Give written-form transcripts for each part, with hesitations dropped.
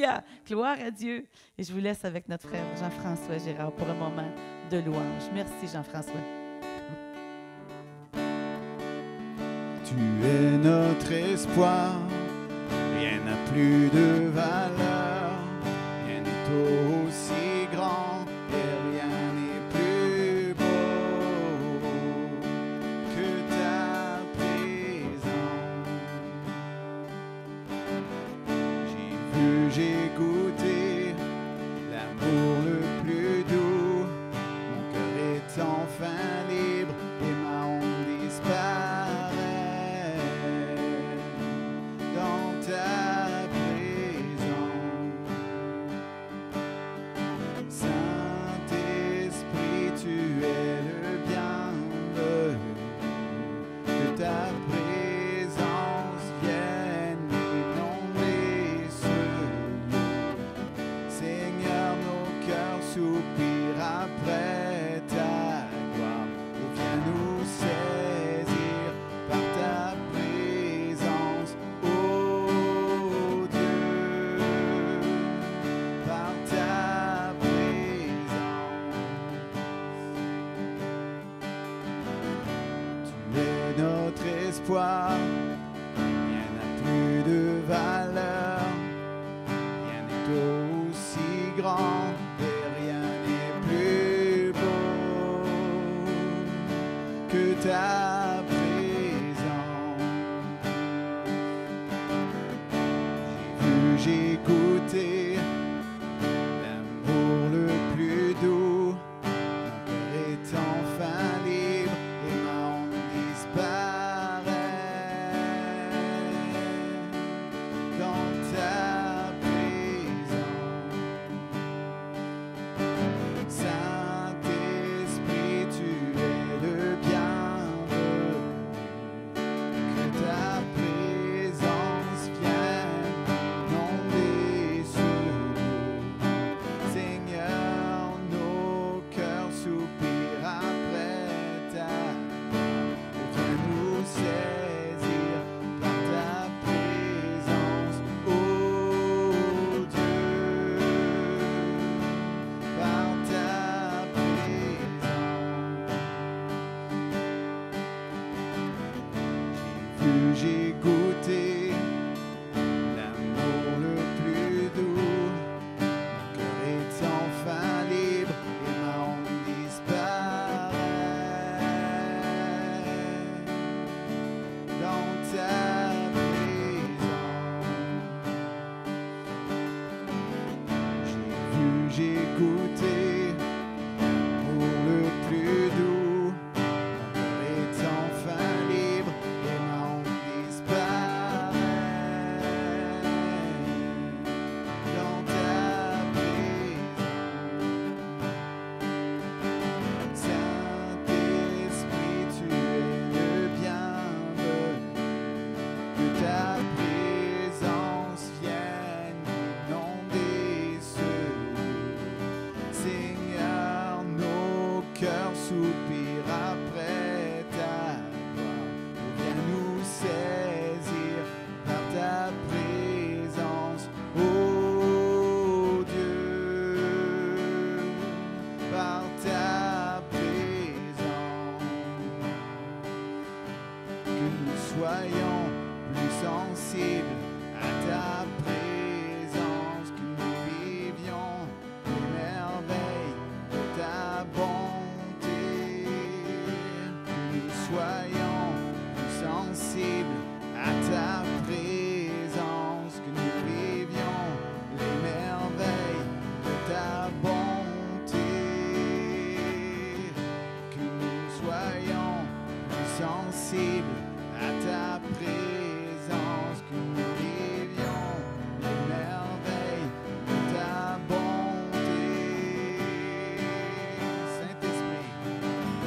Alléluia! Gloire à Dieu. Et je vous laisse avec notre frère Jean-François Gérard pour un moment de louange. Merci Jean-François. Tu es notre espoir, rien n'a plus de valeur, rien n'est aussi grand et rien n'est plus beau que ta présence. J'ai vu, j'ai goûté l'amour le plus doux, mon cœur est enfin libre et ma honte disparaît dans ta présence. Saint-Esprit, tu es le bienvenu, que ta présence vienne inonder ce lieu. Seigneur, nos cœurs soupirent après ta gloire. Oh, viens nous saisir par ta présence, oh Dieu, par ta présence. Tu es notre espoir, rien n'a plus de valeur, rien n'est aussi grand et rien n'est plus beau que ta présence. J'ai vu, j'ai goûté l'amour le plus doux, mon cœur est enfin libre et ma honte disparaît dans ta présence. Saint-Esprit, tu es le bienvenu, que ta présence vienne inonder ce lieu. Seigneur, nos cœurs soupirent après ta gloire. Oh, viens nous saisir par ta présence, oh Dieu, par ta présence. J'ai vu, j'ai goûté l'amour le plus doux, mon cœur est enfin libre et ma honte disparaît dans ta présence. J'ai vu, j'ai goûté l'amour le plus doux, mon cœur est enfin libre et ma honte disparaît dans ta présence. Saint-Esprit, tu es le bienvenu, que ta présence vienne inonder ce lieu. Seigneur, nos cœurs soupirent après ta gloire. Oh, viens nous saisir par ta présence, oh Dieu, par ta présence. Que nous soyons plus sensibles à ta présence, que nous vivions les merveilles de ta bonté, que nous soyons plus sensibles à ta présence, que nous vivions les merveilles de ta bonté, que nous soyons plus sensibles à ta présence, que nous vivions les merveilles de ta bonté. Saint-Esprit,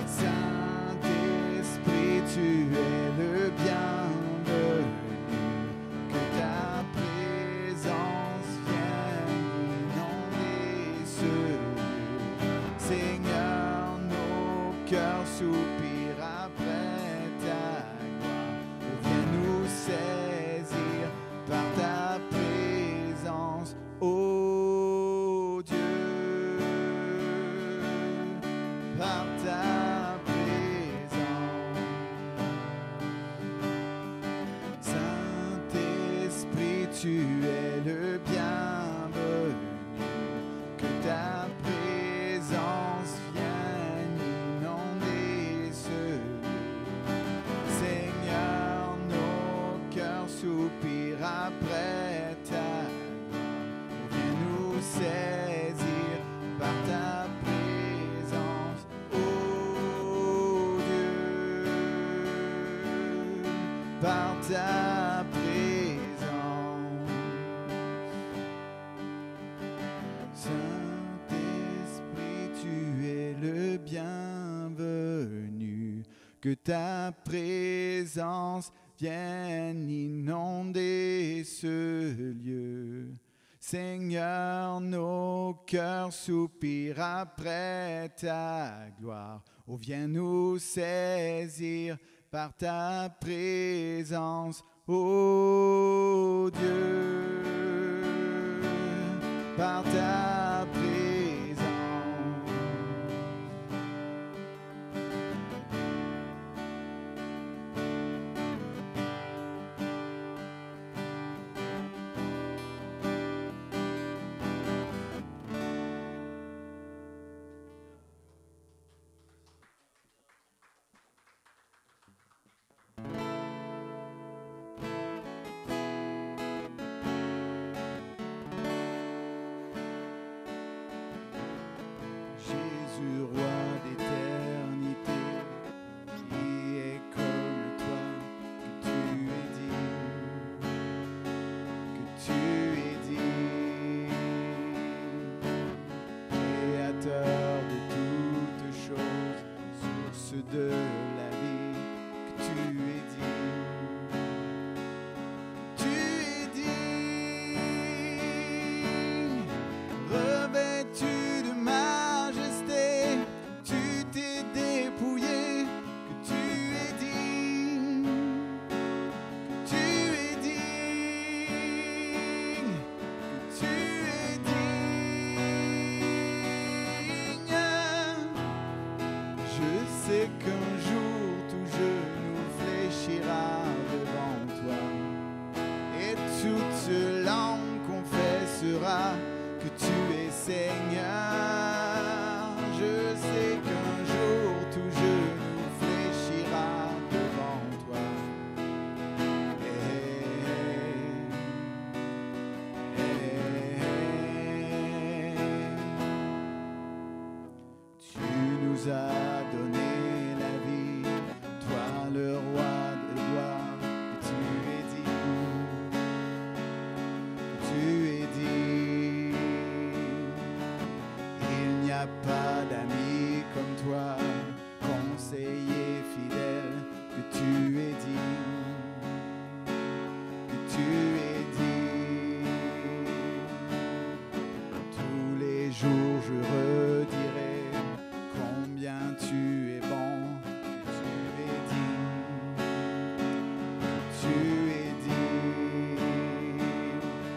Saint-Esprit, tu es le bienvenu, que ta présence vienne inonder ce lieu. Seigneur, nos cœurs soupirent après ta gloire. Oh, viens nous saisir par ta présence, oh par ta présence. Saint-Esprit, tu es le bienvenu, que ta présence vienne inonder ce lieu. Seigneur, nos cœurs soupirent après ta gloire. Viens nous saisir par ta présence, ô Dieu, par ta présence. Saint-Esprit, tu es le bienvenu, que ta présence vienne inonder ce lieu. Seigneur, nos cœurs soupirent après ta gloire. Oh, viens nous saisir par ta présence, ô Dieu, par ta présence. Jésus, roi d'éternité, qui est comme toi, que tu es digne, que tu es digne, créateur de toutes choses, source de la vie, que tu es digne. Tu es digne, revêtu de majesté, tu t'es dépouillé, que tu es digne, que tu es digne, que tu es digne. Je sais qu'un jour tout genou fléchira devant toi, et toute langue confessera que tu es Seigneur. Je sais qu'un jour tout genou fléchira devant toi. Tu nous as donné la vie, toi le roi de gloire, que tu es digne, que tu es digne. Il n'y a pas d'amis comme toi, conseiller fidèle, que tu es digne, que tu es digne. Tous les jours je redirai combien tu es bon, que tu es digne, que tu es digne,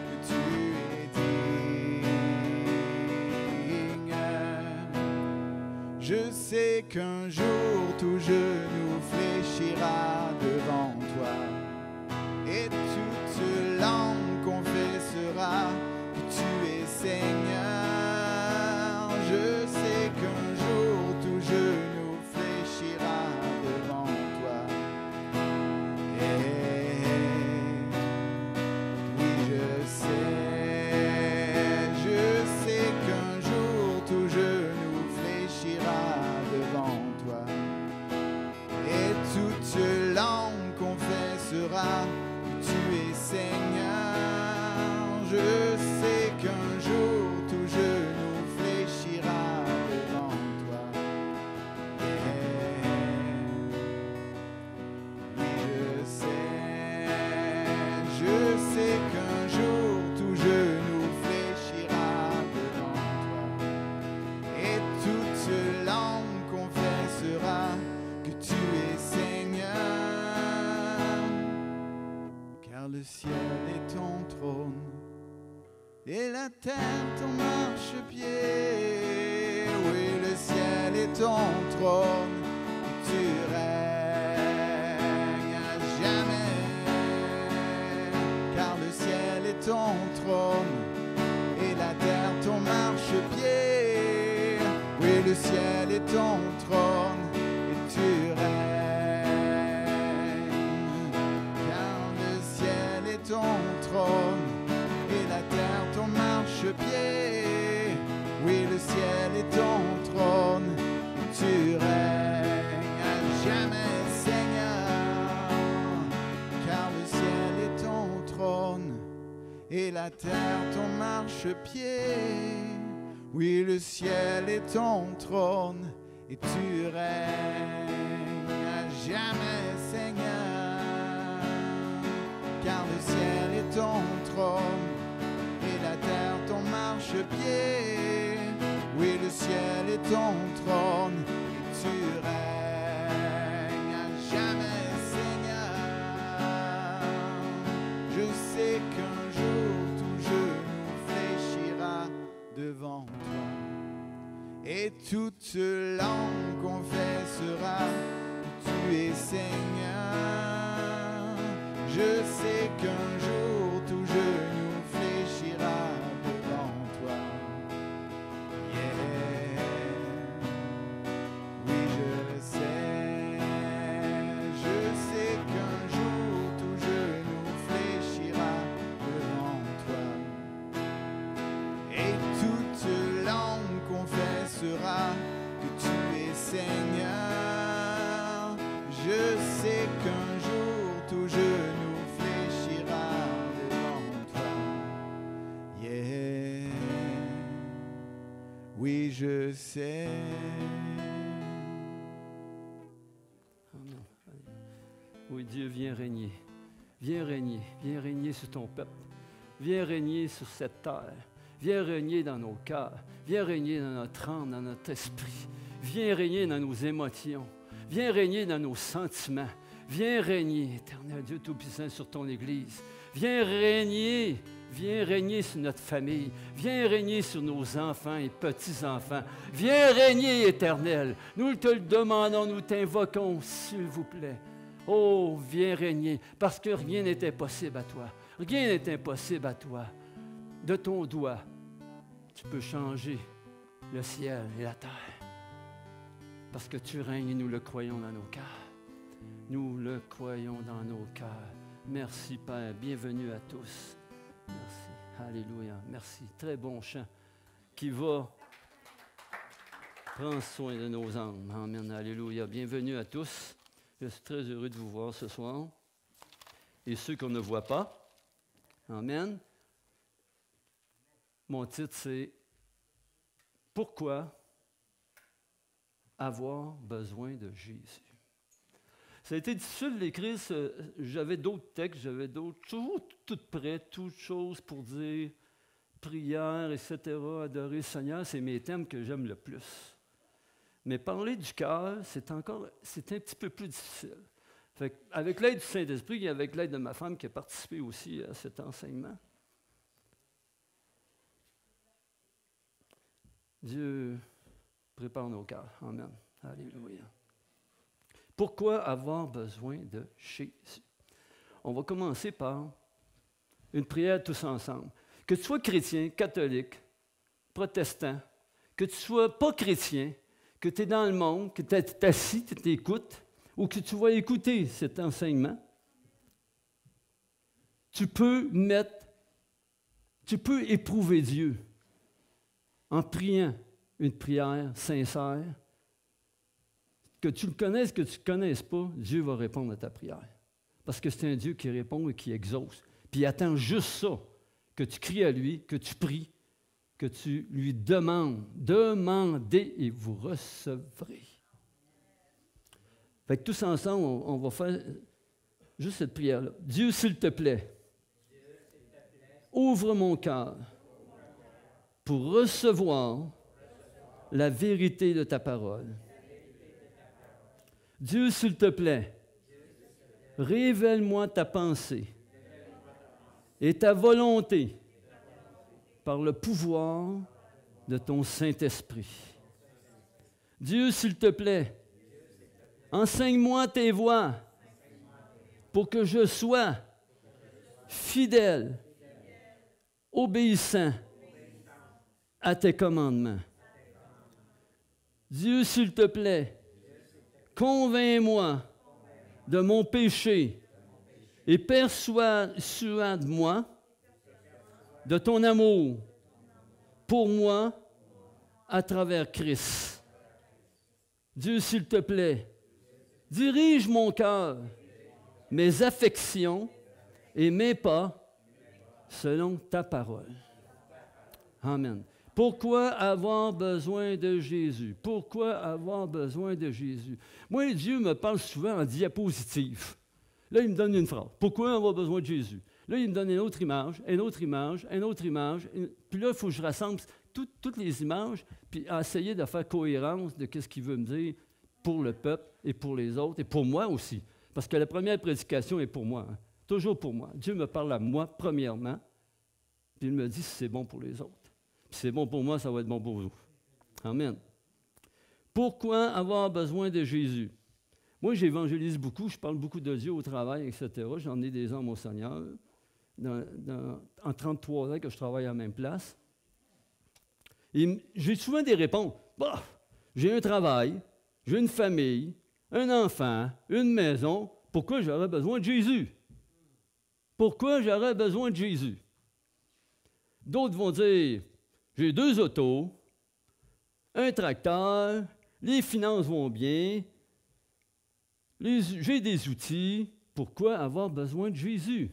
que tu es digne. Je sais qu'un jour tout genou fléchira devant toi, et toute langue confessera que tu es Seigneur. Je sais qu'un jour tout genou fléchira devant toi. Oui, je sais qu'un jour tout genou fléchira devant toi, et toute langue confessera que tu es Seigneur. Je sais qu'un jour tout genou fléchira devant toi. Oui, je sais qu'un jour tout genou fléchira devant toi, et toute langue confessera que tu es Seigneur. Car le ciel est ton trône, et la terre ton marchepied. Oui, le ciel est ton trône et tu règnes à jamais. Car le ciel est ton trône et la terre ton marchepied. Oui, le ciel est ton trône et tu règnes. Car le ciel est ton trône et la terre ton marchepied. Oui, le ciel est ton trône et tu règnes à jamais, Seigneur. Car le ciel est ton trône et la terre ton marchepied. Oui, le ciel est ton trône et tu règnes à jamais, Seigneur. Car le ciel est ton trône et la terre ton marchepied. Oui, le ciel est ton trône et tu règnes à jamais, Seigneur. Je sais qu'un jour tout genou fléchira devant toi et toute langue confessera que tu es Seigneur. Je sais qu'un jour tout genou fléchira devant toi. Yeah. Oui, je le sais. Je sais qu'un jour tout genou fléchira devant toi. Et toute langue confessera que tu es Seigneur. Je sais qu'un jour tout genou fléchira devant toi. Yeah. Oui, je sais. Amen. Oui, Dieu, viens régner. Viens régner. Viens régner sur ton peuple. Viens régner sur cette terre. Viens régner dans nos cœurs. Viens régner dans notre âme, dans notre esprit. Viens régner dans nos émotions. Viens régner dans nos sentiments. Viens régner, éternel Dieu Tout-Puissant, sur ton Église. Viens régner sur notre famille. Viens régner sur nos enfants et petits-enfants. Viens régner, éternel. Nous te le demandons, nous t'invoquons, s'il vous plaît. Oh, viens régner, parce que rien n'est impossible à toi. Rien n'est impossible à toi. De ton doigt, tu peux changer le ciel et la terre. Parce que tu règnes et nous le croyons dans nos cœurs. Nous le croyons dans nos cœurs. Merci, Père. Bienvenue à tous. Merci. Alléluia. Merci. Très bon chant qui va prendre soin de nos âmes. Amen. Alléluia. Bienvenue à tous. Je suis très heureux de vous voir ce soir. Et ceux qu'on ne voit pas. Amen. Mon titre, c'est « Pourquoi avoir besoin de Jésus? » Ça a été difficile d'écrire, j'avais d'autres textes, j'avais d'autres, toujours tout prêt, toutes choses pour dire prière, etc., adorer le Seigneur, c'est mes thèmes que j'aime le plus. Mais parler du cœur, c'est un petit peu plus difficile. Fait avec l'aide du Saint-Esprit et avec l'aide de ma femme qui a participé aussi à cet enseignement, Dieu prépare nos cœurs. Amen. Alléluia. Pourquoi avoir besoin de Jésus? On va commencer par une prière tous ensemble. Que tu sois chrétien, catholique, protestant, que tu ne sois pas chrétien, que tu es dans le monde, que tu es assis, tu t'écoutes, ou que tu vas écouter cet enseignement, tu peux éprouver Dieu en priant une prière sincère. Que tu le connaisses, que tu ne le connaisses pas, Dieu va répondre à ta prière. Parce que c'est un Dieu qui répond et qui exauce. Puis il attend juste ça, que tu cries à lui, que tu pries, que tu lui demandes. Demandez et vous recevrez. Fait que tous ensemble, on va faire juste cette prière-là. Dieu, s'il te plaît, ouvre mon cœur pour recevoir la vérité de ta parole. Dieu, s'il te plaît, révèle-moi ta pensée et ta volonté par le pouvoir de ton Saint-Esprit. Dieu, s'il te plaît, enseigne-moi tes voies pour que je sois fidèle, obéissant à tes commandements. Dieu, s'il te plaît, convainc-moi de mon péché et persuade-moi de ton amour pour moi à travers Christ. Dieu, s'il te plaît, dirige mon cœur, mes affections et mes pas selon ta parole. Amen. Pourquoi avoir besoin de Jésus? Pourquoi avoir besoin de Jésus? Moi, Dieu me parle souvent en diapositive. Là, il me donne une phrase. Pourquoi avoir besoin de Jésus? Là, il me donne une autre image, une autre image, une autre image. Puis là, il faut que je rassemble toutes les images, puis essayer de faire cohérence de ce qu'il veut me dire pour le peuple et pour les autres, et pour moi aussi. Parce que la première prédication est pour moi, hein. Toujours pour moi. Dieu me parle à moi, premièrement, puis il me dit si c'est bon pour les autres. Puis c'est bon pour moi, ça va être bon pour vous. Amen. Pourquoi avoir besoin de Jésus? Moi, j'évangélise beaucoup, je parle beaucoup de Dieu au travail, etc. J'en ai des hommes au Seigneur. En 33 ans que je travaille à la même place. Et j'ai souvent des réponses. Bah, j'ai un travail, j'ai une famille, un enfant, une maison. Pourquoi j'aurais besoin de Jésus? Pourquoi j'aurais besoin de Jésus? D'autres vont dire, j'ai 2 autos, un tracteur, les finances vont bien, j'ai des outils. Pourquoi avoir besoin de Jésus?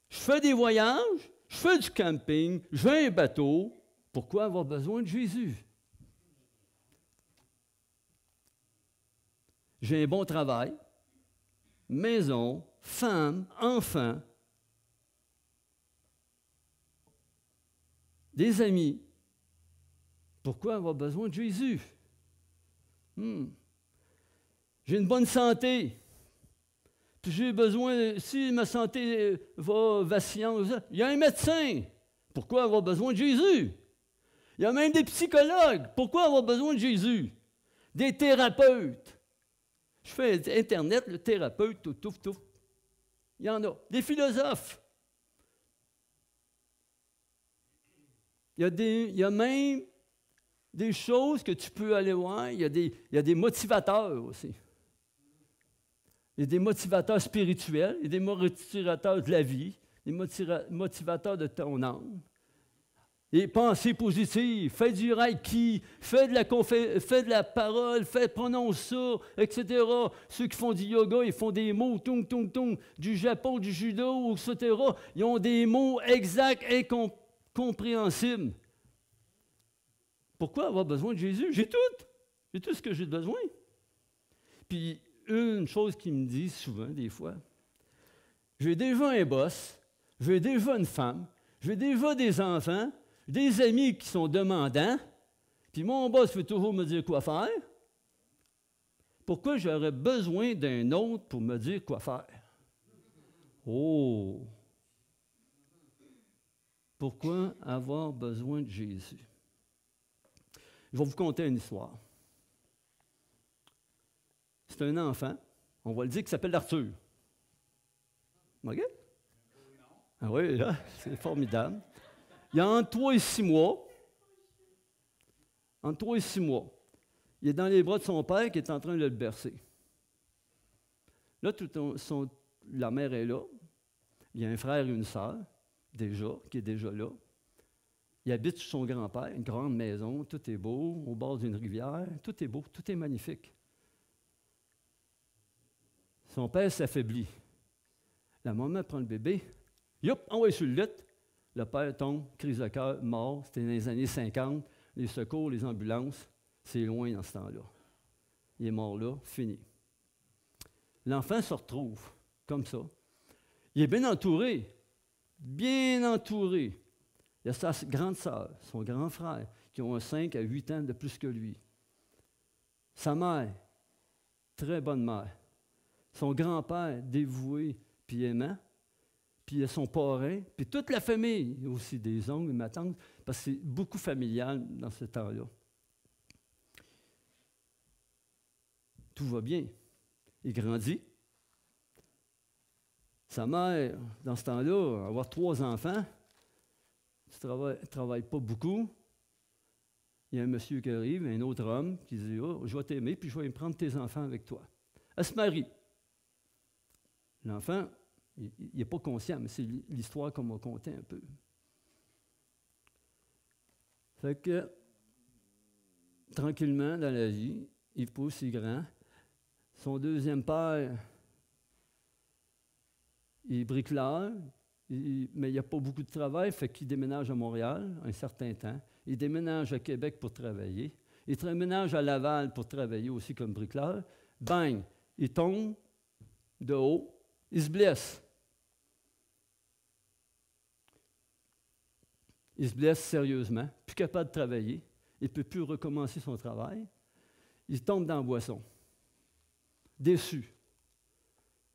Je fais des voyages, je fais du camping, j'ai un bateau. Pourquoi avoir besoin de Jésus? J'ai un bon travail, maison, femme, enfants, des amis. Pourquoi avoir besoin de Jésus? J'ai une bonne santé. Puis j'ai besoin, si ma santé va vacillante, il y a un médecin. Pourquoi avoir besoin de Jésus? Il y a même des psychologues. Pourquoi avoir besoin de Jésus? Des thérapeutes. Je fais Internet, le thérapeute, tout. Il y en a. Des philosophes. Il y a même des choses que tu peux aller voir. Il y a des motivateurs aussi. Il y a des motivateurs spirituels, il y a des motivateurs de la vie, des motivateurs de ton âme. Des pensées positives, fais du reiki, fais de la parole, prononce ça, etc. Ceux qui font du yoga, ils font des mots, tung, tung, tung, du Japon, du judo, etc. Ils ont des mots exacts et compréhensibles. Pourquoi avoir besoin de Jésus? J'ai tout. J'ai tout ce que j'ai besoin. Puis, une chose qu'ils me disent souvent, des fois, j'ai déjà un boss, j'ai déjà une femme, j'ai déjà des enfants, des amis qui sont demandants, puis mon boss veut toujours me dire quoi faire. Pourquoi j'aurais besoin d'un autre pour me dire quoi faire? Oh! Pourquoi avoir besoin de Jésus? Je vais vous conter une histoire. C'est un enfant, on va le dire, qui s'appelle Arthur. OK? Ah oui, là, c'est formidable. Il y a entre 3 et 6 mois. Entre 3 et 6 mois. Il est dans les bras de son père qui est en train de le bercer. Là, la mère est là. Il y a un frère et une sœur, qui est déjà là. Il habite chez son grand-père, une grande maison, tout est beau, au bord d'une rivière, tout est beau, tout est magnifique. Son père s'affaiblit. La maman prend le bébé, yop, envoie sur le lit. Le père tombe, crise de cœur, mort. C'était dans les années 50. Les secours, les ambulances, c'est loin dans ce temps-là. Il est mort là, fini. L'enfant se retrouve comme ça. Il est bien entouré. Bien entouré. Il y a sa grande sœur, son grand frère, qui ont 5 à 8 ans de plus que lui. Sa mère, très bonne mère. Son grand-père, dévoué puis aimant. Puis il y a son parrain, puis toute la famille, aussi des oncles, ma tante, parce que c'est beaucoup familial dans ce temps-là. Tout va bien. Il grandit. Sa mère, dans ce temps-là, avoir 3 enfants, tu ne travailles pas beaucoup. Il y a un monsieur qui arrive, un autre homme, qui dit « Oh, je vais t'aimer, puis je vais prendre tes enfants avec toi. » Elle se marie. L'enfant, il n'est pas conscient, mais c'est l'histoire qu'on m'a contée un peu. Fait que, tranquillement, dans la vie, il pousse, il grand. Son deuxième père, il est bricoleur, mais il n'y a pas beaucoup de travail, fait qu'il déménage à Montréal un certain temps. Il déménage à Québec pour travailler. Il déménage à Laval pour travailler aussi comme bricoleur. Bang! Il tombe de haut, il se blesse. Il se blesse sérieusement, plus capable de travailler. Il ne peut plus recommencer son travail. Il tombe dans la boisson. Déçu.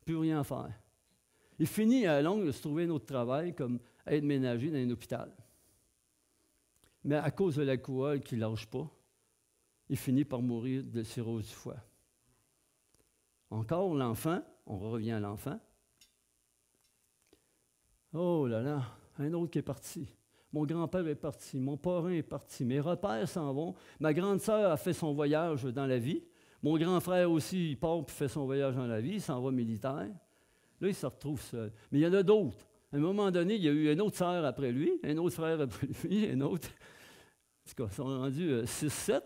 Plus rien à faire. Il finit à longue de se trouver un autre travail comme aide-ménager dans un hôpital. Mais à cause de l'alcool qui ne lâche pas, il finit par mourir de cirrhose du foie. Encore l'enfant, on revient à l'enfant. Oh là là, un autre qui est parti. Mon grand-père est parti, mon parrain est parti, mes repères s'en vont. Ma grande sœur a fait son voyage dans la vie. Mon grand frère aussi, il part et fait son voyage dans la vie, il s'en va militaire. Là, il se retrouve seul. Mais il y en a d'autres. À un moment donné, il y a eu une autre sœur après lui, un autre frère après lui, un autre. En tout cas, ils sont rendus 6-7.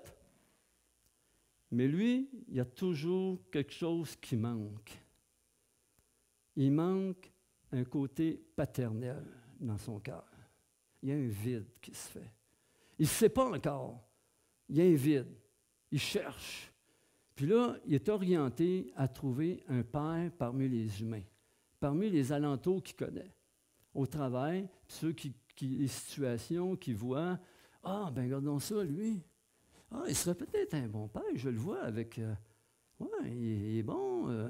Mais lui, il y a toujours quelque chose qui manque. Il manque un côté paternel dans son cœur. Il y a un vide qui se fait. Il ne sait pas encore. Il y a un vide. Il cherche. Puis là, il est orienté à trouver un père parmi les humains, parmi les alentours qu'il connaît. Au travail, ceux les situations qu'il voit. Ah, ben regardons ça, lui. Ah, il serait peut-être un bon père, je le vois avec... il est bon,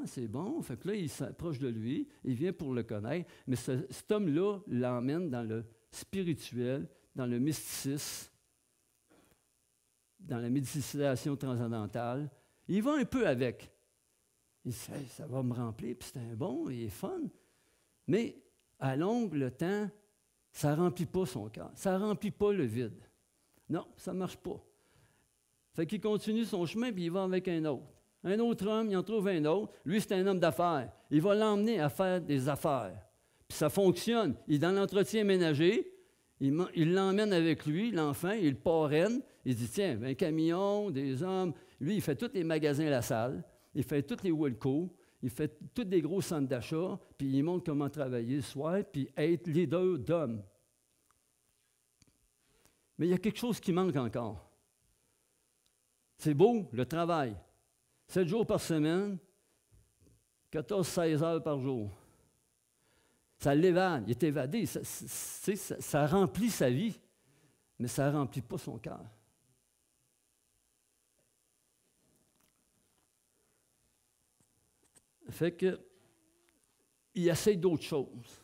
c'est bon. Fait que là, il s'approche de lui, il vient pour le connaître, mais cet homme-là l'emmène dans le spirituel, dans le mysticisme, dans la méditation transcendantale. Il va un peu avec. Il dit, hey, ça va me remplir, puis c'est un bon, il est fun. Mais à longue, le temps, ça ne remplit pas son cœur, ça ne remplit pas le vide. Non, ça ne marche pas. Fait qu'il continue son chemin, puis il va avec un autre. Un autre homme, il en trouve un autre. Lui, c'est un homme d'affaires. Il va l'emmener à faire des affaires. Puis ça fonctionne. Il est dans l'entretien ménager. Il l'emmène avec lui, l'enfant, il le parraine. Il dit, tiens, un camion, des hommes. Lui, il fait tous les magasins à la salle. Il fait tous les Wilco. Il fait tous des gros centres d'achat. Puis il montre comment travailler le soir, puis être leader d'hommes. Mais il y a quelque chose qui manque encore. C'est beau, le travail. 7 jours par semaine, 14-16 heures par jour. Ça l'évade, il est évadé. Ça remplit sa vie, mais ça ne remplit pas son cœur. Fait que, il essaie d'autres choses.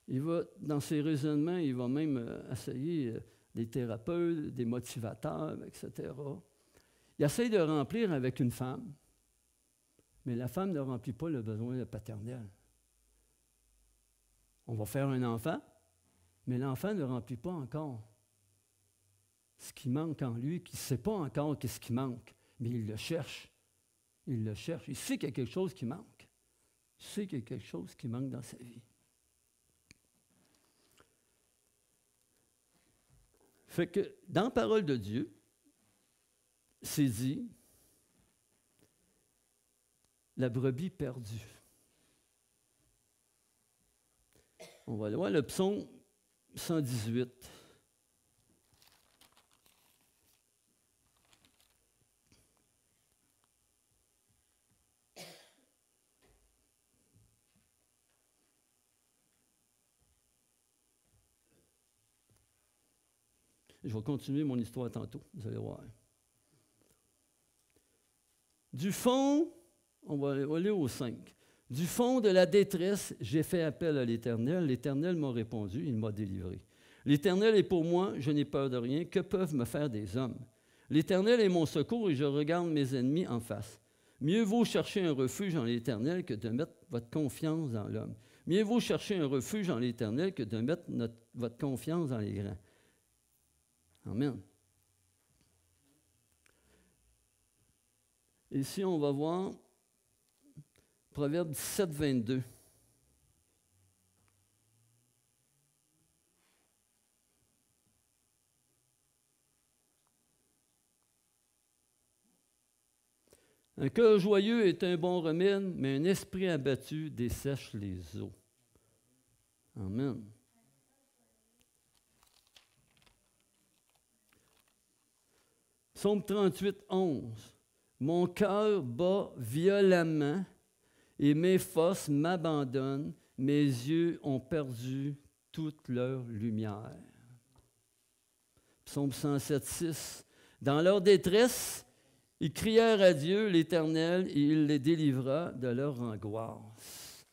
Il va, dans ses raisonnements, il va même essayer des thérapeutes, des motivateurs, etc. Il essaie de remplir avec une femme, mais la femme ne remplit pas le besoin paternel. On va faire un enfant, mais l'enfant ne remplit pas encore ce qui manque en lui, qui ne sait pas encore qu'est-ce qui manque, mais il le cherche. Il le cherche. Il sait qu'il y a quelque chose qui manque. Il sait qu'il y a quelque chose qui manque dans sa vie. Fait que dans la parole de Dieu, c'est dit la brebis perdue. On va aller voir le psaume 118. Je vais continuer mon histoire tantôt, vous allez voir. Du fond, on va aller au 5. Du fond de la détresse, j'ai fait appel à l'Éternel. L'Éternel m'a répondu, il m'a délivré. L'Éternel est pour moi, je n'ai peur de rien. Que peuvent me faire des hommes? L'Éternel est mon secours et je regarde mes ennemis en face. Mieux vaut chercher un refuge en l'Éternel que de mettre votre confiance dans l'homme. Mieux vaut chercher un refuge en l'Éternel que de mettre votre confiance dans les grands. Amen. Ici, on va voir Proverbe 17, 22. Un cœur joyeux est un bon remède, mais un esprit abattu dessèche les eaux. Amen. Psaume 38, 11. Mon cœur bat violemment et mes forces m'abandonnent. Mes yeux ont perdu toute leur lumière. Psaume 107, 6. Dans leur détresse, ils crièrent à Dieu, l'Éternel, et il les délivra de leur angoisse.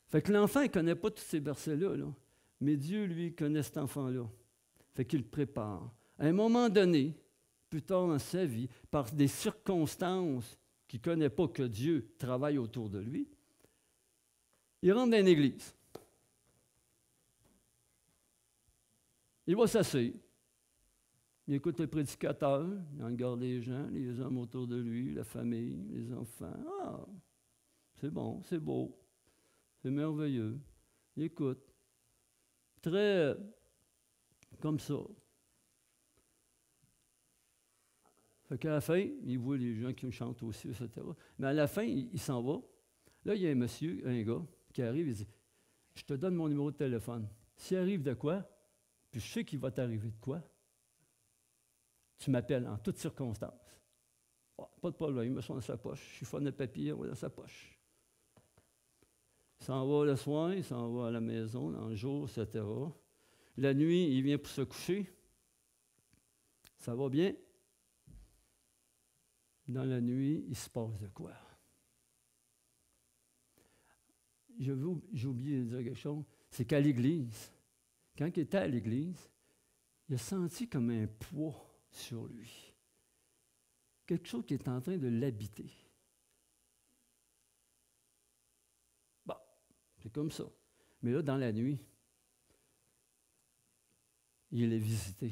Fait que l'enfant, il ne connaît pas tous ces versets-là, là. Mais Dieu, lui, connaît cet enfant-là. Fait qu'il le prépare. À un moment donné, plus tard dans sa vie, par des circonstances qu'il ne connaît pas que Dieu travaille autour de lui, il rentre dans une église. Il va s'asseoir. Il écoute le prédicateur, il regarde les gens, les hommes autour de lui, la famille, les enfants. Ah, c'est bon, c'est beau, c'est merveilleux. Il écoute. Très comme ça. Fait qu'à la fin, il voit les gens qui chantent aussi, etc. Mais à la fin, il s'en va. Là, il y a un monsieur, un gars, qui arrive et dit « Je te donne mon numéro de téléphone. S'il arrive de quoi, puis je sais qu'il va t'arriver de quoi, tu m'appelles en toutes circonstances. Oh, pas de problème, il me met dans sa poche. Je chiffonne le papier, on va dans sa poche. Il s'en va le soir, il s'en va à la maison, dans le jour, etc. La nuit, il vient pour se coucher. Ça va bien. Dans la nuit, il se passe de quoi? J'ai oublié de dire quelque chose. C'est qu'à l'église, quand il était à l'église, il a senti comme un poids sur lui. Quelque chose qui est en train de l'habiter. Bon, c'est comme ça. Mais là, dans la nuit, il est visité.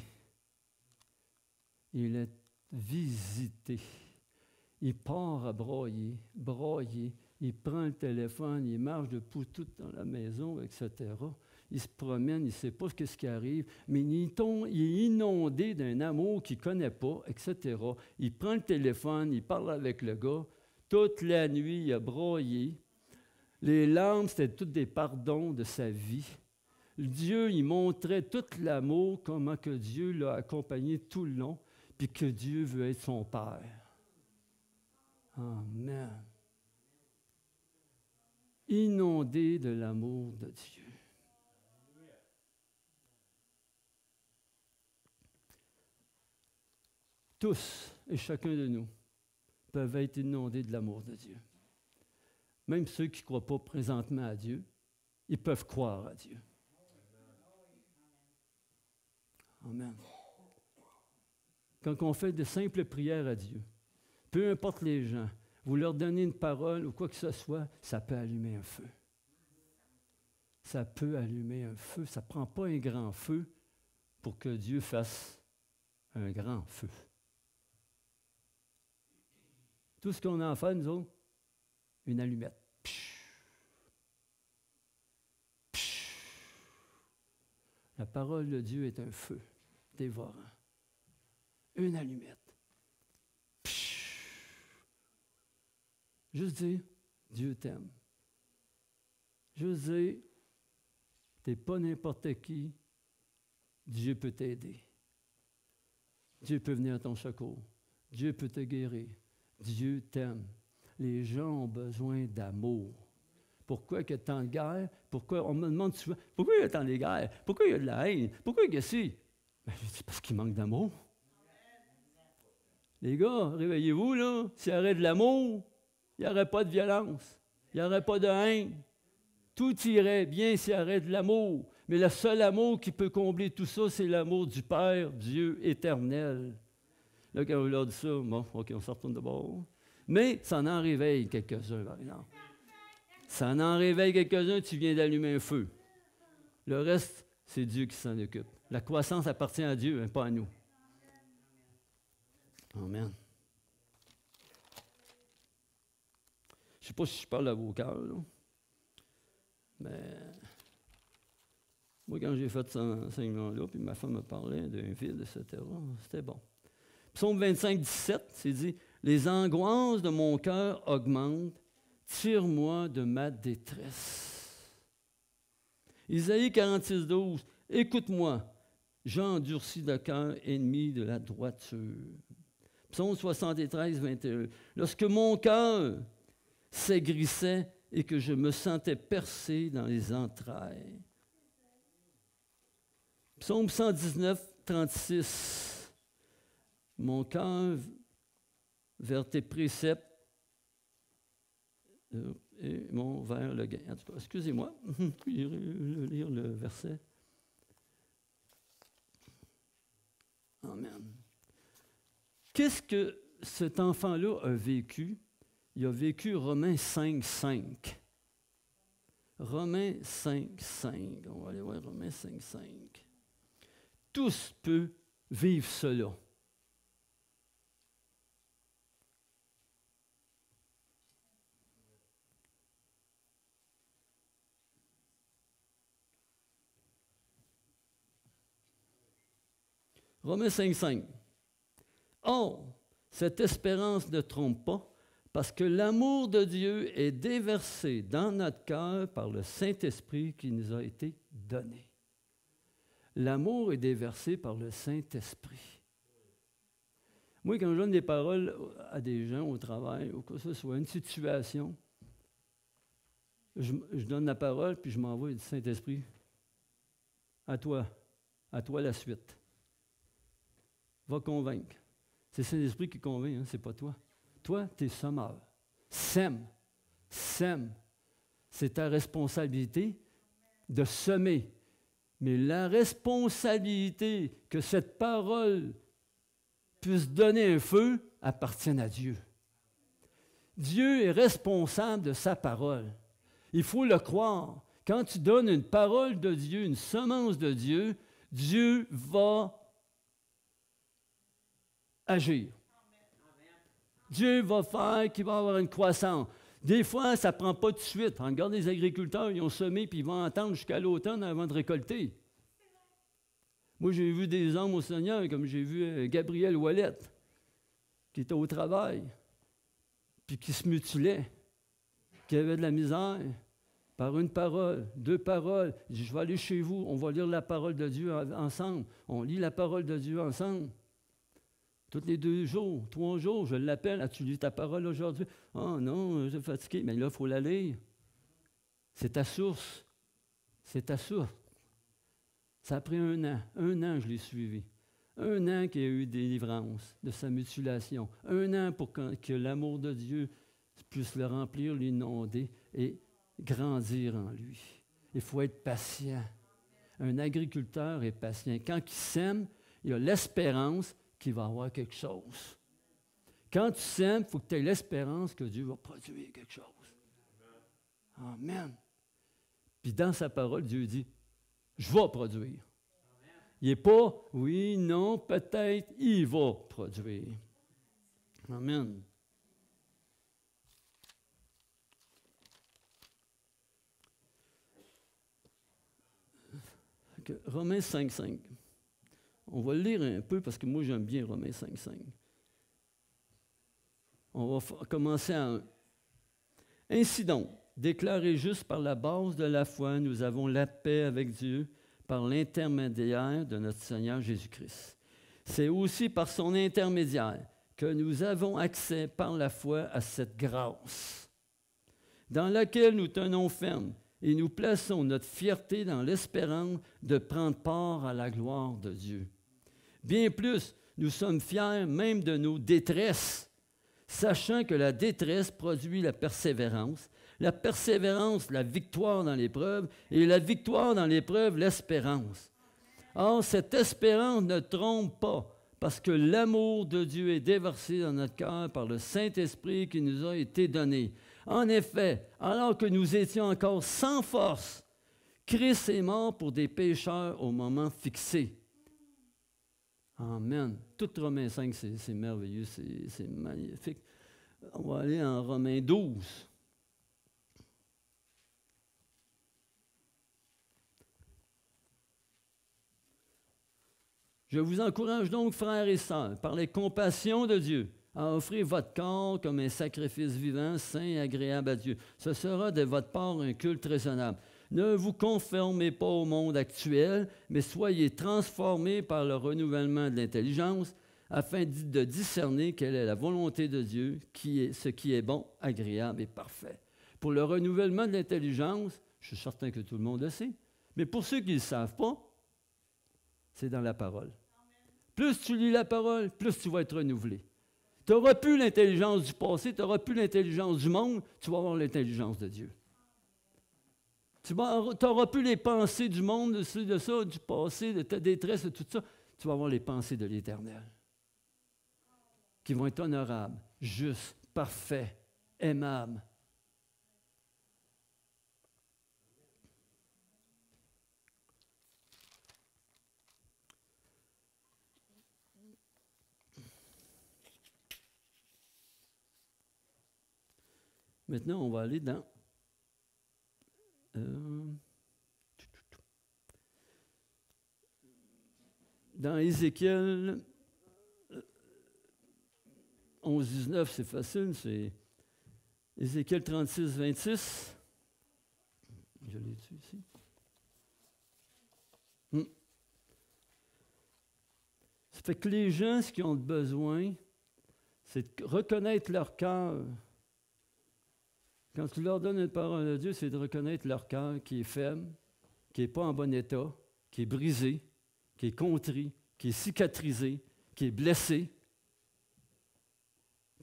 Il est visité. Il part à broyer, il prend le téléphone, il marche de tout dans la maison, etc. Il se promène, il ne sait pas ce qui arrive, mais il est inondé d'un amour qu'il ne connaît pas, etc. Il prend le téléphone, il parle avec le gars. Toute la nuit, il a broyé. Les larmes, c'était toutes des pardons de sa vie. Dieu, il montrait tout l'amour, comment que Dieu l'a accompagné tout le long, puis que Dieu veut être son Père. Amen. Inondé de l'amour de Dieu. Tous et chacun de nous peuvent être inondés de l'amour de Dieu. Même ceux qui ne croient pas présentement à Dieu, ils peuvent croire à Dieu. Amen. Quand on fait de simples prières à Dieu, peu importe les gens, vous leur donnez une parole ou quoi que ce soit, ça peut allumer un feu. Ça peut allumer un feu. Ça ne prend pas un grand feu pour que Dieu fasse un grand feu. Tout ce qu'on a à faire, nous autres, une allumette. La parole de Dieu est un feu dévorant. Une allumette. Juste dire, Dieu t'aime. Juste dire, tu n'es pas n'importe qui, Dieu peut t'aider. Dieu peut venir à ton secours. Dieu peut te guérir. Dieu t'aime. Les gens ont besoin d'amour. Pourquoi il y a tant de guerres? Pourquoi on me demande souvent, pourquoi il y a tant de guerres? Pourquoi il y a de la haine? Pourquoi il y a ci? Ben, c'est parce qu'il manque d'amour. Les gars, réveillez-vous, là. S'il y aurait de l'amour, il n'y aurait pas de violence. Il n'y aurait pas de haine. Tout irait bien s'il y aurait de l'amour. Mais le seul amour qui peut combler tout ça, c'est l'amour du Père, Dieu éternel. Là, quand on leur dit ça, bon, OK, on se retourne de bord. Mais ça en réveille quelques-uns, par exemple. Ça en réveille quelques-uns, tu viens d'allumer un feu. Le reste, c'est Dieu qui s'en occupe. La croissance appartient à Dieu, hein, pas à nous. Amen. Je ne sais pas si je parle à vos cœurs, là. Mais moi, quand j'ai fait cet enseignement-là, puis ma femme me parlait d'un vide, etc., c'était bon. Psaume 25, 17, c'est dit « Les angoisses de mon cœur augmentent, tire-moi de ma détresse. » Isaïe 46, 12, « Écoute-moi, j'ai endurci de cœur, ennemi de la droiture. » Psaume 73, 21, « Lorsque mon cœur s'aigrissait et que je me sentais percé dans les entrailles. » Psaume 119, 36, « Mon cœur vers tes préceptes et mon vers le gain. » En tout cas, excusez-moi, je vais lire le verset. Amen. Qu'est-ce que cet enfant-là a vécu? Il a vécu Romains 5, 5. Romains 5, 5. On va aller voir Romains 5, 5. Tous peuvent vivre cela. Romains 5, 5. Or, cette espérance ne trompe pas, parce que l'amour de Dieu est déversé dans notre cœur par le Saint-Esprit qui nous a été donné. L'amour est déversé par le Saint-Esprit. Moi, quand je donne des paroles à des gens au travail, ou que ce soit une situation, je donne la parole, puis je m'envoie du Saint-Esprit. À toi la suite. Va convaincre. C'est le Saint-Esprit qui convainc, hein, c'est pas toi. Toi, tu es semeur. Sème. C'est ta responsabilité de semer. Mais la responsabilité que cette parole puisse donner un feu appartient à Dieu. Dieu est responsable de sa parole. Il faut le croire. Quand tu donnes une parole de Dieu, une semence de Dieu, Dieu va agir. Dieu va faire qu'il va y avoir une croissance. Des fois, ça ne prend pas tout de suite. On regarde les agriculteurs, ils ont semé, puis ils vont attendre jusqu'à l'automne avant de récolter. Moi, j'ai vu des hommes au Seigneur, comme j'ai vu Gabriel Ouellet, qui était au travail, puis qui se mutilait, qui avait de la misère, par une parole, deux paroles. Il dit, je vais aller chez vous, on va lire la parole de Dieu ensemble. On lit la parole de Dieu ensemble. Tous les 2 jours, 3 jours, je l'appelle. As-tu lu ta parole aujourd'hui? Oh non, je suis fatigué. Mais là, il faut la lire. C'est ta source. C'est ta source. Ça a pris 1 an. 1 an, je l'ai suivi. 1 an qu'il y a eu des délivrances de sa mutilation. 1 an pour que l'amour de Dieu puisse le remplir, l'inonder et grandir en lui. Il faut être patient. Un agriculteur est patient. Quand il sème, il a l'espérance qu'il va avoir quelque chose. Quand tu sèmes, il faut que tu aies l'espérance que Dieu va produire quelque chose. Amen. Puis dans sa parole, Dieu dit, je vais produire. Il n'est pas, oui, non, peut-être, il va produire. Amen. Romains 5, 5. On va le lire un peu parce que moi, j'aime bien Romains 5, 5. On va commencer à 1. Ainsi donc, déclarés justes par la base de la foi, nous avons la paix avec Dieu par l'intermédiaire de notre Seigneur Jésus-Christ. C'est aussi par son intermédiaire que nous avons accès par la foi à cette grâce, dans laquelle nous tenons ferme et nous plaçons notre fierté dans l'espérance de prendre part à la gloire de Dieu. Bien plus, nous sommes fiers même de nos détresses, sachant que la détresse produit la persévérance la persévérance, la victoire dans l'épreuve, et la victoire dans l'épreuve, l'espérance. Or, cette espérance ne trompe pas, parce que l'amour de Dieu est déversé dans notre cœur par le Saint-Esprit qui nous a été donné. En effet, alors que nous étions encore sans force, Christ est mort pour des pécheurs au moment fixé. Amen. Tout Romains 5, c'est merveilleux, c'est magnifique. On va aller en Romains 12. Je vous encourage donc, frères et sœurs, par les compassions de Dieu, à offrir votre corps comme un sacrifice vivant, saint et agréable à Dieu. Ce sera de votre part un culte raisonnable. Ne vous conformez pas au monde actuel, mais soyez transformés par le renouvellement de l'intelligence, afin de discerner quelle est la volonté de Dieu, ce qui est bon, agréable et parfait. Pour le renouvellement de l'intelligence, je suis certain que tout le monde le sait, mais pour ceux qui ne le savent pas, c'est dans la parole. Plus tu lis la parole, plus tu vas être renouvelé. Tu n'auras plus l'intelligence du passé, tu n'auras plus l'intelligence du monde, tu vas avoir l'intelligence de Dieu. Tu n'auras plus les pensées du monde, de ça, du passé, de ta détresse, de tout ça. Tu vas avoir les pensées de l'Éternel, qui vont être honorables, justes, parfaits, aimables. Maintenant, on va aller dans Ézéchiel 11, 19, c'est facile, c'est Ézéchiel 36, 26. Je l'ai dessus ici. Ça fait que les gens, ce qu'ils ont besoin, c'est de reconnaître leur cœur. Quand tu leur donnes une parole de Dieu, c'est de reconnaître leur cœur qui est faible, qui n'est pas en bon état, qui est brisé, qui est contrit, qui est cicatrisé, qui est blessé,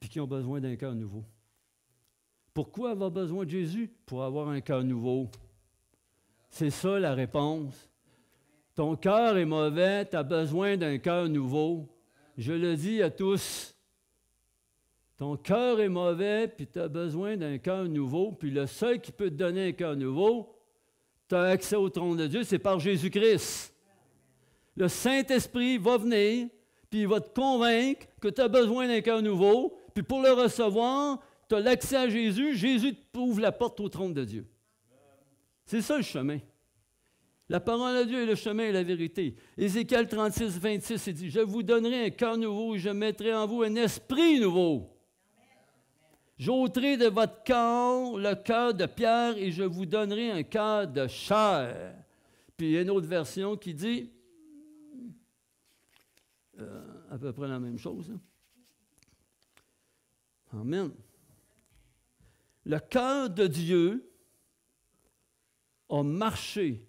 puis qui ont besoin d'un cœur nouveau. Pourquoi avoir besoin de Jésus? Pour avoir un cœur nouveau. C'est ça la réponse. Ton cœur est mauvais, tu as besoin d'un cœur nouveau. Je le dis à tous. Ton cœur est mauvais, puis tu as besoin d'un cœur nouveau, puis le seul qui peut te donner un cœur nouveau, tu as accès au trône de Dieu, c'est par Jésus-Christ. Le Saint-Esprit va venir, puis il va te convaincre que tu as besoin d'un cœur nouveau, puis pour le recevoir, tu as l'accès à Jésus, Jésus t'ouvre la porte au trône de Dieu. C'est ça le chemin. La parole de Dieu est le chemin et la vérité. Ézéchiel 36, 26, il dit, « Je vous donnerai un cœur nouveau et je mettrai en vous un esprit nouveau. J'ôterai de votre corps le cœur de pierre et je vous donnerai un cœur de chair. » Puis il y a une autre version qui dit à peu près la même chose. Hein? Amen. Le cœur de Dieu a marché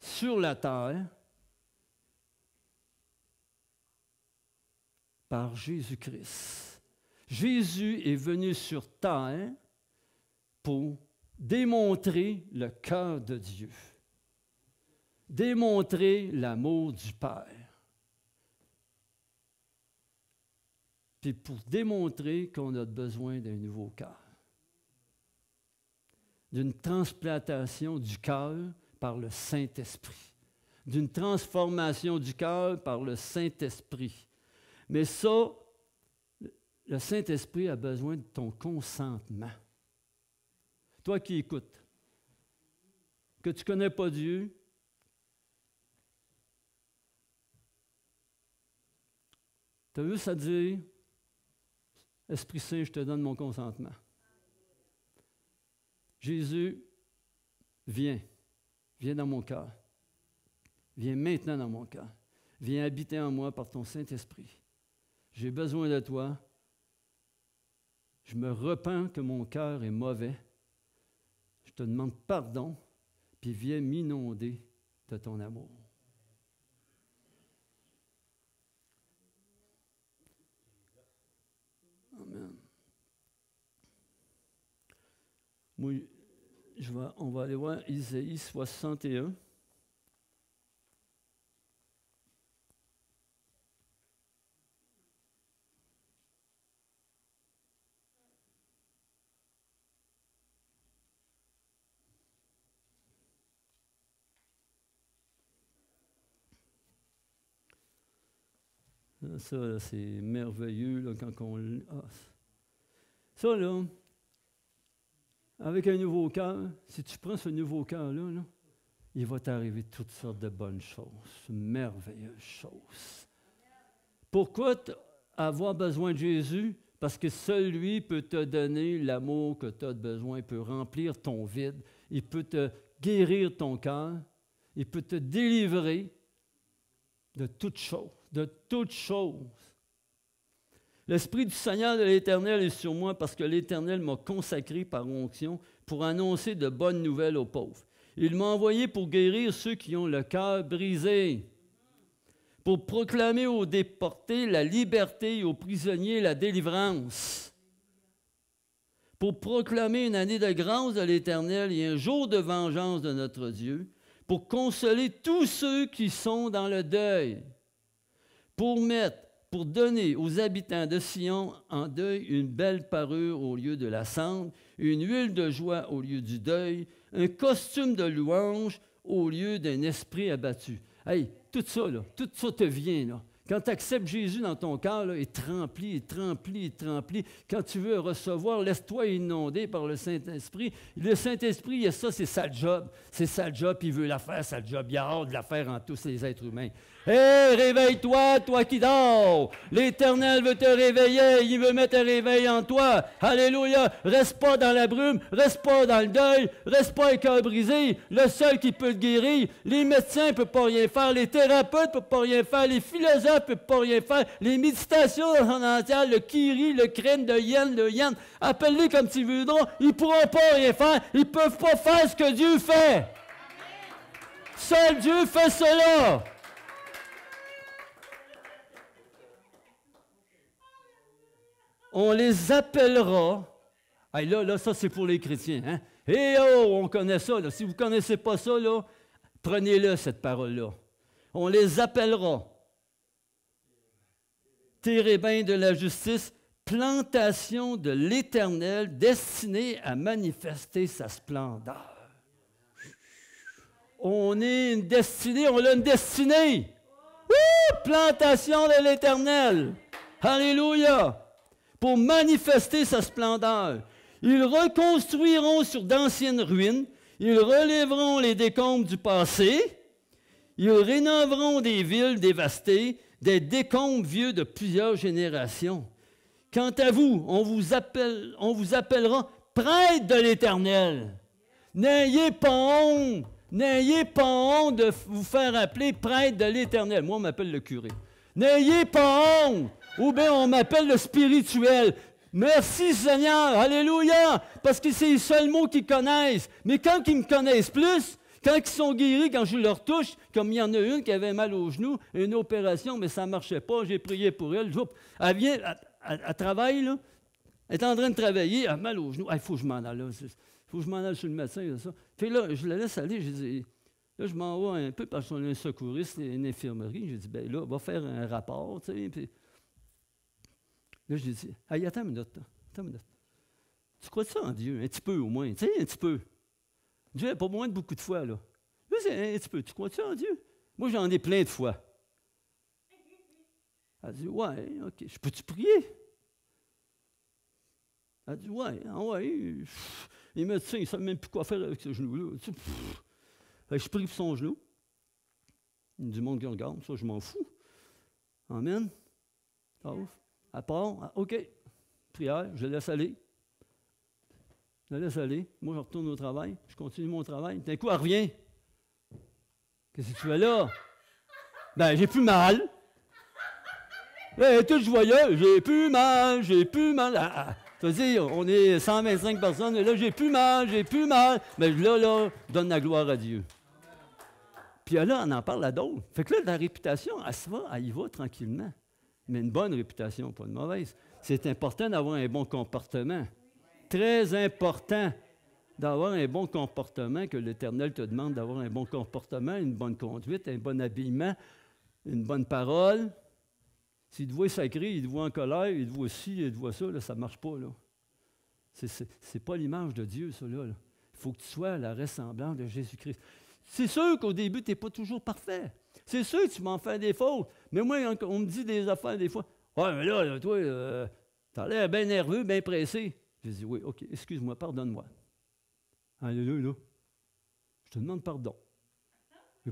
sur la terre par Jésus-Christ. Jésus est venu sur terre pour démontrer le cœur de Dieu, démontrer l'amour du Père, puis pour démontrer qu'on a besoin d'un nouveau cœur, d'une transplantation du cœur par le Saint-Esprit, d'une transformation du cœur par le Saint-Esprit. Mais ça, le Saint-Esprit a besoin de ton consentement. Toi qui écoutes, que tu ne connais pas Dieu, tu as juste à dire, Esprit Saint, je te donne mon consentement. Jésus, viens dans mon cœur. Viens maintenant dans mon cœur. Viens habiter en moi par ton Saint-Esprit. J'ai besoin de toi. Je me repens que mon cœur est mauvais. Je te demande pardon, puis viens m'inonder de ton amour. Amen. Moi, on va aller voir Isaïe 61. Ça, là, c'est merveilleux là, quand on... Ah. Ça, là, avec un nouveau cœur, si tu prends ce nouveau cœur-là, là, il va t'arriver toutes sortes de bonnes choses, merveilleuses choses. Pourquoi avoir besoin de Jésus? Parce que seul lui peut te donner l'amour que tu as besoin, il peut remplir ton vide, il peut te guérir ton cœur, il peut te délivrer de toutes choses, de toutes choses. L'Esprit du Seigneur de l'Éternel est sur moi parce que l'Éternel m'a consacré par onction pour annoncer de bonnes nouvelles aux pauvres. Il m'a envoyé pour guérir ceux qui ont le cœur brisé, pour proclamer aux déportés la liberté et aux prisonniers la délivrance, pour proclamer une année de grâce de l'Éternel et un jour de vengeance de notre Dieu, pour consoler tous ceux qui sont dans le deuil, pour donner aux habitants de Sion en deuil une belle parure au lieu de la cendre, une huile de joie au lieu du deuil, un costume de louange au lieu d'un esprit abattu. Hey, tout ça te vient, là. Quand tu acceptes Jésus dans ton cœur, là, il te remplit, il te remplit, il te remplit. Quand tu veux recevoir, laisse-toi inonder par le Saint-Esprit. Le Saint-Esprit, il y a ça, c'est sa job. C'est sa job, il veut la faire, sa job. Il a hâte de la faire en tous les êtres humains. Hé, réveille-toi, toi qui dors! L'Éternel veut te réveiller, il veut mettre un réveil en toi. Alléluia! Reste pas dans la brume, reste pas dans le deuil, reste pas avec cœur brisé. Le seul qui peut te guérir, les médecins ne peuvent pas rien faire, les thérapeutes ne peuvent pas rien faire, les philosophes ne peuvent pas rien faire, les méditations en entière, le kiri, le crène, le yen, appelle-les comme tu voudras, ils ne pourront pas rien faire, ils ne peuvent pas faire ce que Dieu fait. Seul Dieu fait cela. On les appellera. Hey, là, ça, c'est pour les chrétiens. Hein? Eh oh, on connaît ça. Là. Si vous ne connaissez pas ça, là, prenez-le, cette parole-là. On les appellera. Térébins de la justice, plantation de l'Éternel, destinée à manifester sa splendeur. On est une destinée, on a une destinée. Plantation de l'Éternel. Alléluia. Pour manifester sa splendeur. Ils reconstruiront sur d'anciennes ruines, ils relèveront les décombres du passé, ils rénoveront des villes dévastées, des décombres vieux de plusieurs générations. Quant à vous, on vous appellera prêtres de l'Éternel. N'ayez pas honte de vous faire appeler prêtre de l'Éternel. Moi, on m'appelle le curé. N'ayez pas honte. Ou bien on m'appelle le spirituel. Merci Seigneur, alléluia, parce que c'est les seuls mots qu'ils connaissent. Mais quand ils me connaissent plus, quand ils sont guéris, quand je leur touche, comme il y en a une qui avait mal au genou, une opération, mais ça ne marchait pas, j'ai prié pour elle, elle vient, elle travaille, là, elle est en train de travailler, elle a mal au genou, il faut que je m'en aille, il faut que je m'en aille chez le médecin, ça. Puis là, je la laisse aller, je dis, là, je m'en vais un peu parce qu'on a un secouriste et une infirmerie, je dis, bien là, va faire un rapport, tu sais, puis... Là, je lui dis, hey, attends une minute. Tu crois ça en Dieu? Un petit peu au moins. Tu sais, un petit peu. Dieu n'a pas besoin de beaucoup de foi, là. Là, c'est un petit peu. Tu crois ça en Dieu? Moi, j'en ai plein de fois. Elle dit, ouais, OK. Je peux-tu prier? Elle dit, ouais. Les médecins, ils ne savent même plus quoi faire avec ce genou-là. Je prie pour son genou. Il y a du monde qui regarde. Ça, je m'en fous. Amen. Ça ouf. À part, OK, prière, je laisse aller. Moi, je retourne au travail, je continue mon travail. D'un coup, elle revient. Qu'est-ce que tu fais là? Ben, j'ai plus mal. Elle est toute joyeuse. J'ai plus mal. C'est-à-dire, on est 125 personnes, et là, j'ai plus mal. Mais là, donne la gloire à Dieu. Puis là, on en parle à d'autres. Fait que là, la réputation, elle y va tranquillement. Mais une bonne réputation, pas une mauvaise. C'est important d'avoir un bon comportement. Très important d'avoir un bon comportement, que l'Éternel te demande d'avoir un bon comportement, une bonne conduite, un bon habillement, une bonne parole. S'il te voit sacré, il te voit en colère, il te voit ci, il te voit ça, là, ça ne marche pas. Là. C'est pas l'image de Dieu, ça. Là. Il faut que tu sois la ressemblance de Jésus-Christ. C'est sûr qu'au début, tu n'es pas toujours parfait. C'est sûr que tu m'en fais des fautes. Mais moi, on me dit des affaires des fois. « Ouais, mais là toi, tu as l'air bien nerveux, bien pressé. » Je dis « Oui, OK, excuse-moi, pardonne-moi. » Alléluia. Je te demande pardon.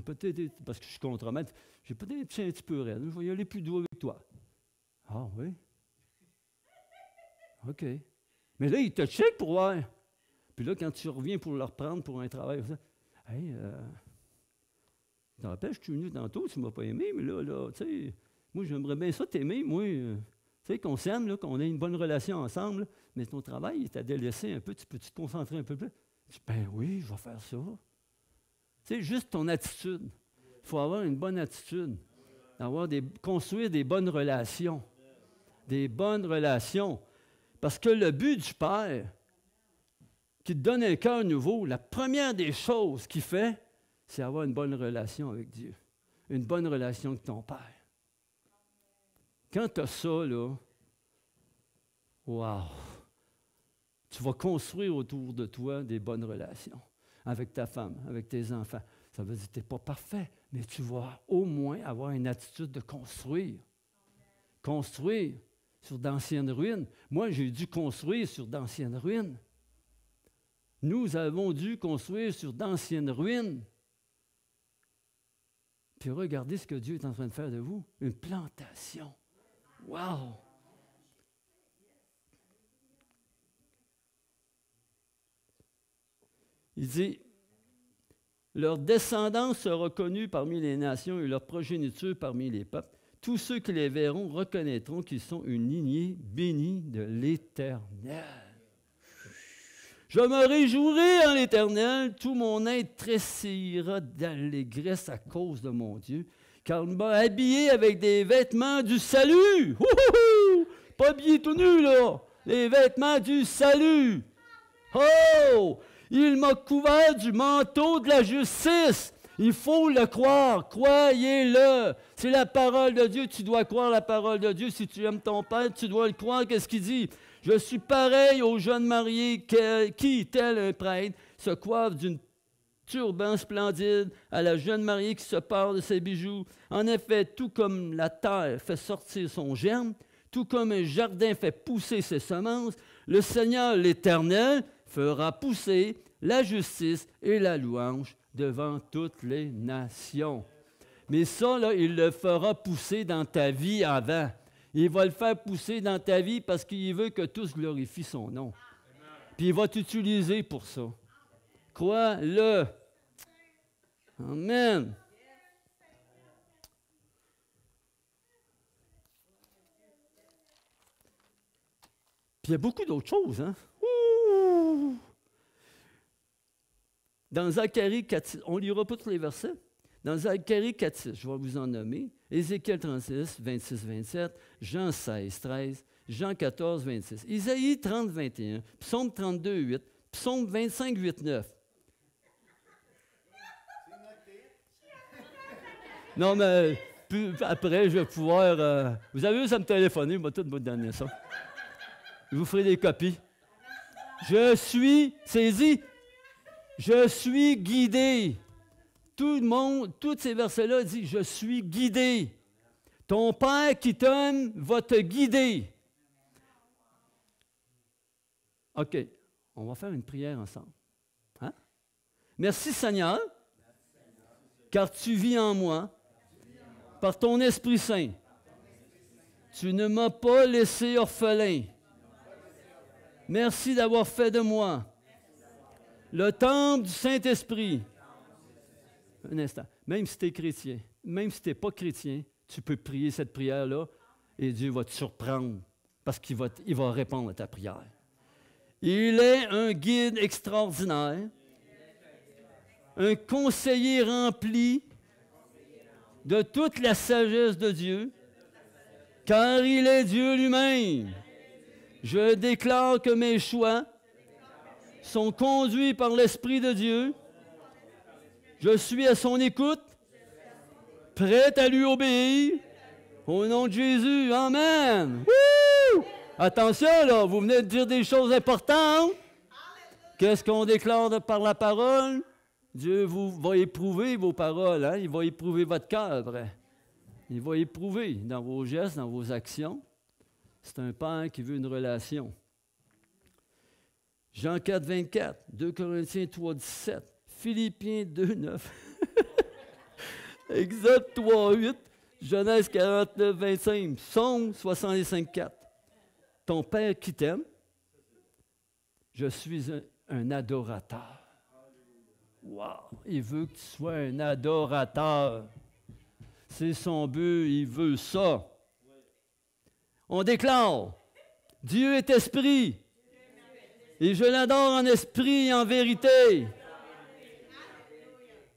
Peut-être, parce que je suis contremaître, j'ai peut-être été un petit peu raide. Je vais y aller plus doux avec toi. Ah oui? OK. Mais là, il te check pour voir. Puis là, quand tu reviens pour le reprendre pour un travail, hey, tu te rappelles, je suis venu tantôt, tu ne m'as pas aimé, mais là, tu sais, moi, j'aimerais bien ça t'aimer, moi. Tu sais, qu'on s'aime, là, qu'on ait une bonne relation ensemble, mais ton travail, il t'a délaissé un peu, tu peux-tu te concentrer un peu plus? Je dis, ben oui, je vais faire ça. C'est juste ton attitude. Il faut avoir une bonne attitude, construire des bonnes relations. Des bonnes relations. Parce que le but du Père, qui te donne un cœur nouveau, la première des choses qu'il fait, c'est avoir une bonne relation avec Dieu. Une bonne relation avec ton Père. Quand tu as ça, là, wow! Tu vas construire autour de toi des bonnes relations. Avec ta femme, avec tes enfants. Ça veut dire que tu n'es pas parfait, mais tu vas au moins avoir une attitude de construire. Construire sur d'anciennes ruines. Moi, j'ai dû construire sur d'anciennes ruines. Nous avons dû construire sur d'anciennes ruines. Puis regardez ce que Dieu est en train de faire de vous. Une plantation. Wow! Il dit, leur descendance sera connue parmi les nations et leur progéniture parmi les peuples. Tous ceux qui les verront reconnaîtront qu'ils sont une lignée bénie de l'Éternel. Je me réjouirai en l'Éternel, tout mon être tressaillira d'allégresse à cause de mon Dieu, car il m'a habillé avec des vêtements du salut. Ouhouhou! Pas habillé tout nu, là. Les vêtements du salut. Oh! Il m'a couvert du manteau de la justice. Il faut le croire. Croyez-le. C'est la parole de Dieu. Tu dois croire la parole de Dieu. Si tu aimes ton Père, tu dois le croire. Qu'est-ce qu'il dit? Je suis pareil aux jeunes mariés qui, tel un prêtre, se coiffe d'une turban splendide, à la jeune mariée qui se pare de ses bijoux. En effet, tout comme la terre fait sortir son germe, tout comme un jardin fait pousser ses semences, le Seigneur l'Éternel fera pousser la justice et la louange devant toutes les nations. Mais ça, là, il le fera pousser dans ta vie avant. Il va le faire pousser dans ta vie parce qu'il veut que tous glorifient son nom. Puis il va t'utiliser pour ça. Crois-le. Amen. Puis il y a beaucoup d'autres choses, hein? Ouh! Dans Zacharie 4, on ne lira pas tous les versets. Dans Zacharie 4, je vais vous en nommer. Ézéchiel 36, 26, 27, Jean 16, 13, Jean 14, 26, Isaïe 30, 21, Psaume 32, 8, Psaume 25, 8, 9. Non, mais après, je vais pouvoir... vous avez vu, ça me téléphoner, je vais tout vous donner ça. Je vous ferai des copies. Je suis saisi. Je suis guidé. Tout le monde, tous ces versets-là disent, je suis guidé. Ton Père qui t'aime va te guider. OK, on va faire une prière ensemble. Hein? Merci Seigneur, car tu vis en moi, par ton Esprit Saint. Tu ne m'as pas laissé orphelin. Merci d'avoir fait de moi le temple du Saint-Esprit. Un instant. Même si tu es chrétien, même si tu n'es pas chrétien, tu peux prier cette prière-là et Dieu va te surprendre parce qu'il va répondre à ta prière. Il est un guide extraordinaire, un conseiller rempli de toute la sagesse de Dieu, car il est Dieu lui-même. Je déclare que mes choix sont conduits par l'Esprit de Dieu. Je suis à son écoute, prêt à lui obéir. Au nom de Jésus, Amen. Wouh! Attention, là, vous venez de dire des choses importantes. Qu'est-ce qu'on déclare par la parole? Dieu va éprouver vos paroles, hein? Il va éprouver votre cœur après. Il va éprouver dans vos gestes, dans vos actions. C'est un Père qui veut une relation. Jean 4, 24, 2 Corinthiens 3, 17, Philippiens 2, 9, Exode 3, 8, Genèse 49, 25, Psaume 65, 4. Ton Père qui t'aime, je suis un adorateur. Wow! Il veut que tu sois un adorateur. C'est son but, il veut ça. On déclare, Dieu est esprit, et je l'adore en esprit et en vérité.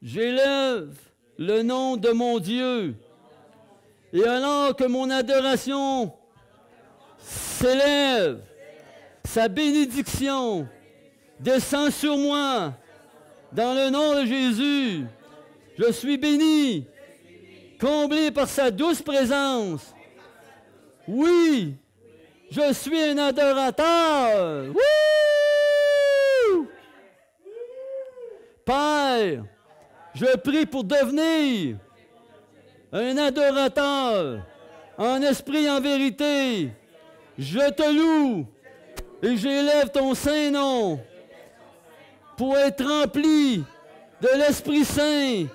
J'élève le nom de mon Dieu, et alors que mon adoration s'élève, sa bénédiction descend sur moi. Dans le nom de Jésus, je suis béni, comblé par sa douce présence. Oui, je suis un adorateur. Wouh! Père, je prie pour devenir un adorateur en esprit et en vérité. Je te loue et j'élève ton saint nom pour être rempli de l'Esprit Saint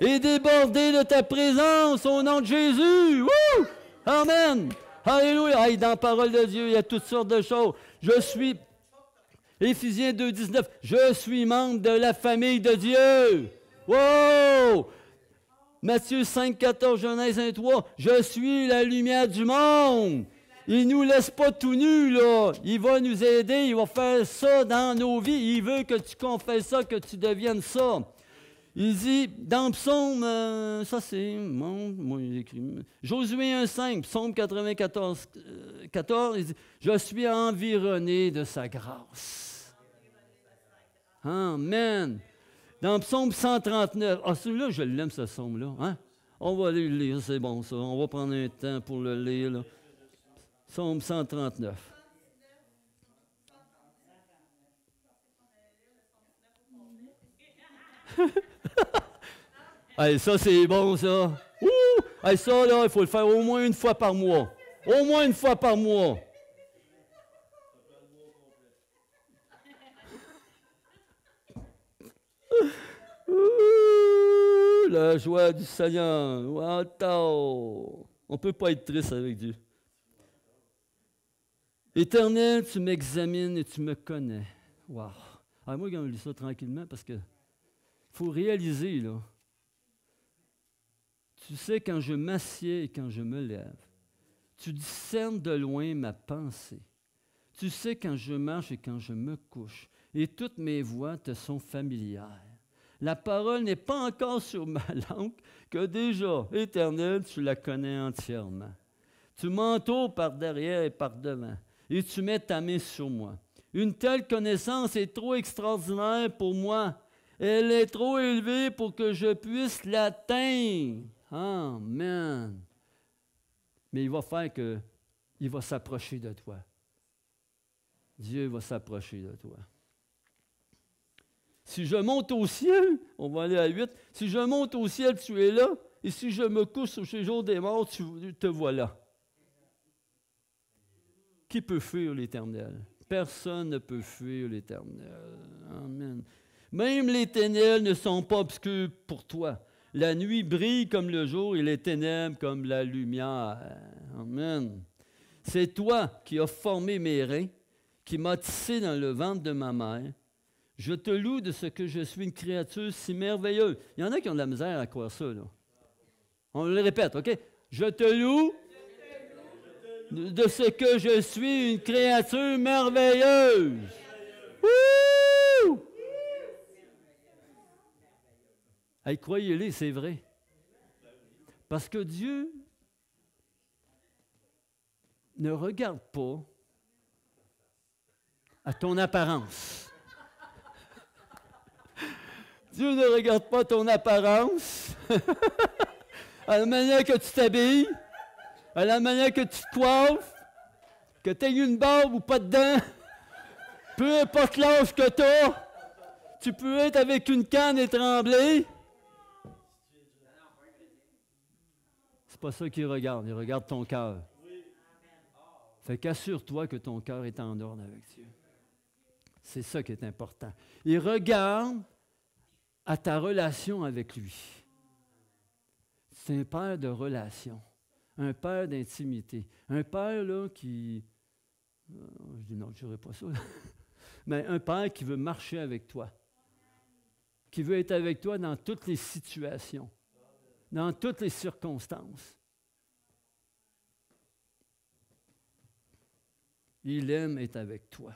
et débordé de ta présence au nom de Jésus. Wouh! Amen. Alléluia. Dans la parole de Dieu, il y a toutes sortes de choses. Je suis, Éphésiens 2, 19, je suis membre de la famille de Dieu. Wow! Matthieu 5, 14, Genèse 1, 3, je suis la lumière du monde. Il ne nous laisse pas tout nus, là. Il va nous aider, il va faire ça dans nos vies. Il veut que tu confesses ça, que tu deviennes ça. Il dit, dans Psaume, ça c'est, moi j'écris, Josué 1,5, Psaume 94, 14, il dit, je suis environné de sa grâce. Amen. Dans Psaume 139, celui-là, je l'aime, ce psaume-là. Hein? On va aller le lire, c'est bon ça. On va prendre un temps pour le lire, là. Psaume 139. Hey, ça, c'est bon, ça. Ouh! Hey, ça, là, il faut le faire au moins une fois par mois. Au moins une fois par mois. Ouh, la joie du Seigneur. Wow. On ne peut pas être triste avec Dieu. Éternel, tu m'examines et tu me connais. Wow. Alors moi, quand je lis ça tranquillement, parce que faut réaliser, là. Tu sais quand je m'assieds et quand je me lève. Tu discernes de loin ma pensée. Tu sais quand je marche et quand je me couche. Et toutes mes voies te sont familières. La parole n'est pas encore sur ma langue que déjà, Éternel, tu la connais entièrement. Tu m'entoures par derrière et par devant. Et tu mets ta main sur moi. Une telle connaissance est trop extraordinaire pour moi. Elle est trop élevée pour que je puisse l'atteindre. Amen. Mais il va faire que il va s'approcher de toi. Dieu va s'approcher de toi. Si je monte au ciel, on va aller à 8, si je monte au ciel, tu es là, et si je me couche au séjour des morts, tu te vois là. Qui peut fuir l'Éternel? Personne ne peut fuir l'Éternel. Amen. Même les ténèbres ne sont pas obscures pour toi. La nuit brille comme le jour et les ténèbres comme la lumière. Amen. C'est toi qui as formé mes reins, qui m'as tissé dans le ventre de ma mère. Je te loue de ce que je suis une créature si merveilleuse. Il y en a qui ont de la misère à croire ça, là. On le répète, OK? Je te loue de ce que je suis une créature merveilleuse. Wouh! Hey, croyez-les, c'est vrai. Parce que Dieu ne regarde pas à ton apparence. Dieu ne regarde pas ton apparence, à la manière que tu t'habilles, à la manière que tu te coiffes, que tu aies une barbe ou pas dedans, peu importe l'âge que tu as, tu peux être avec une canne et trembler. C'est pas ça qu'il regarde, il regarde ton cœur. Fait qu'assure-toi que ton cœur est en ordre avec Dieu. C'est ça qui est important. Il regarde à ta relation avec lui. C'est un père de relation, un père d'intimité, un père là qui... je dis non, je ne dirais pas ça. Mais un père qui veut marcher avec toi, qui veut être avec toi dans toutes les situations, dans toutes les circonstances. Il aime être avec toi.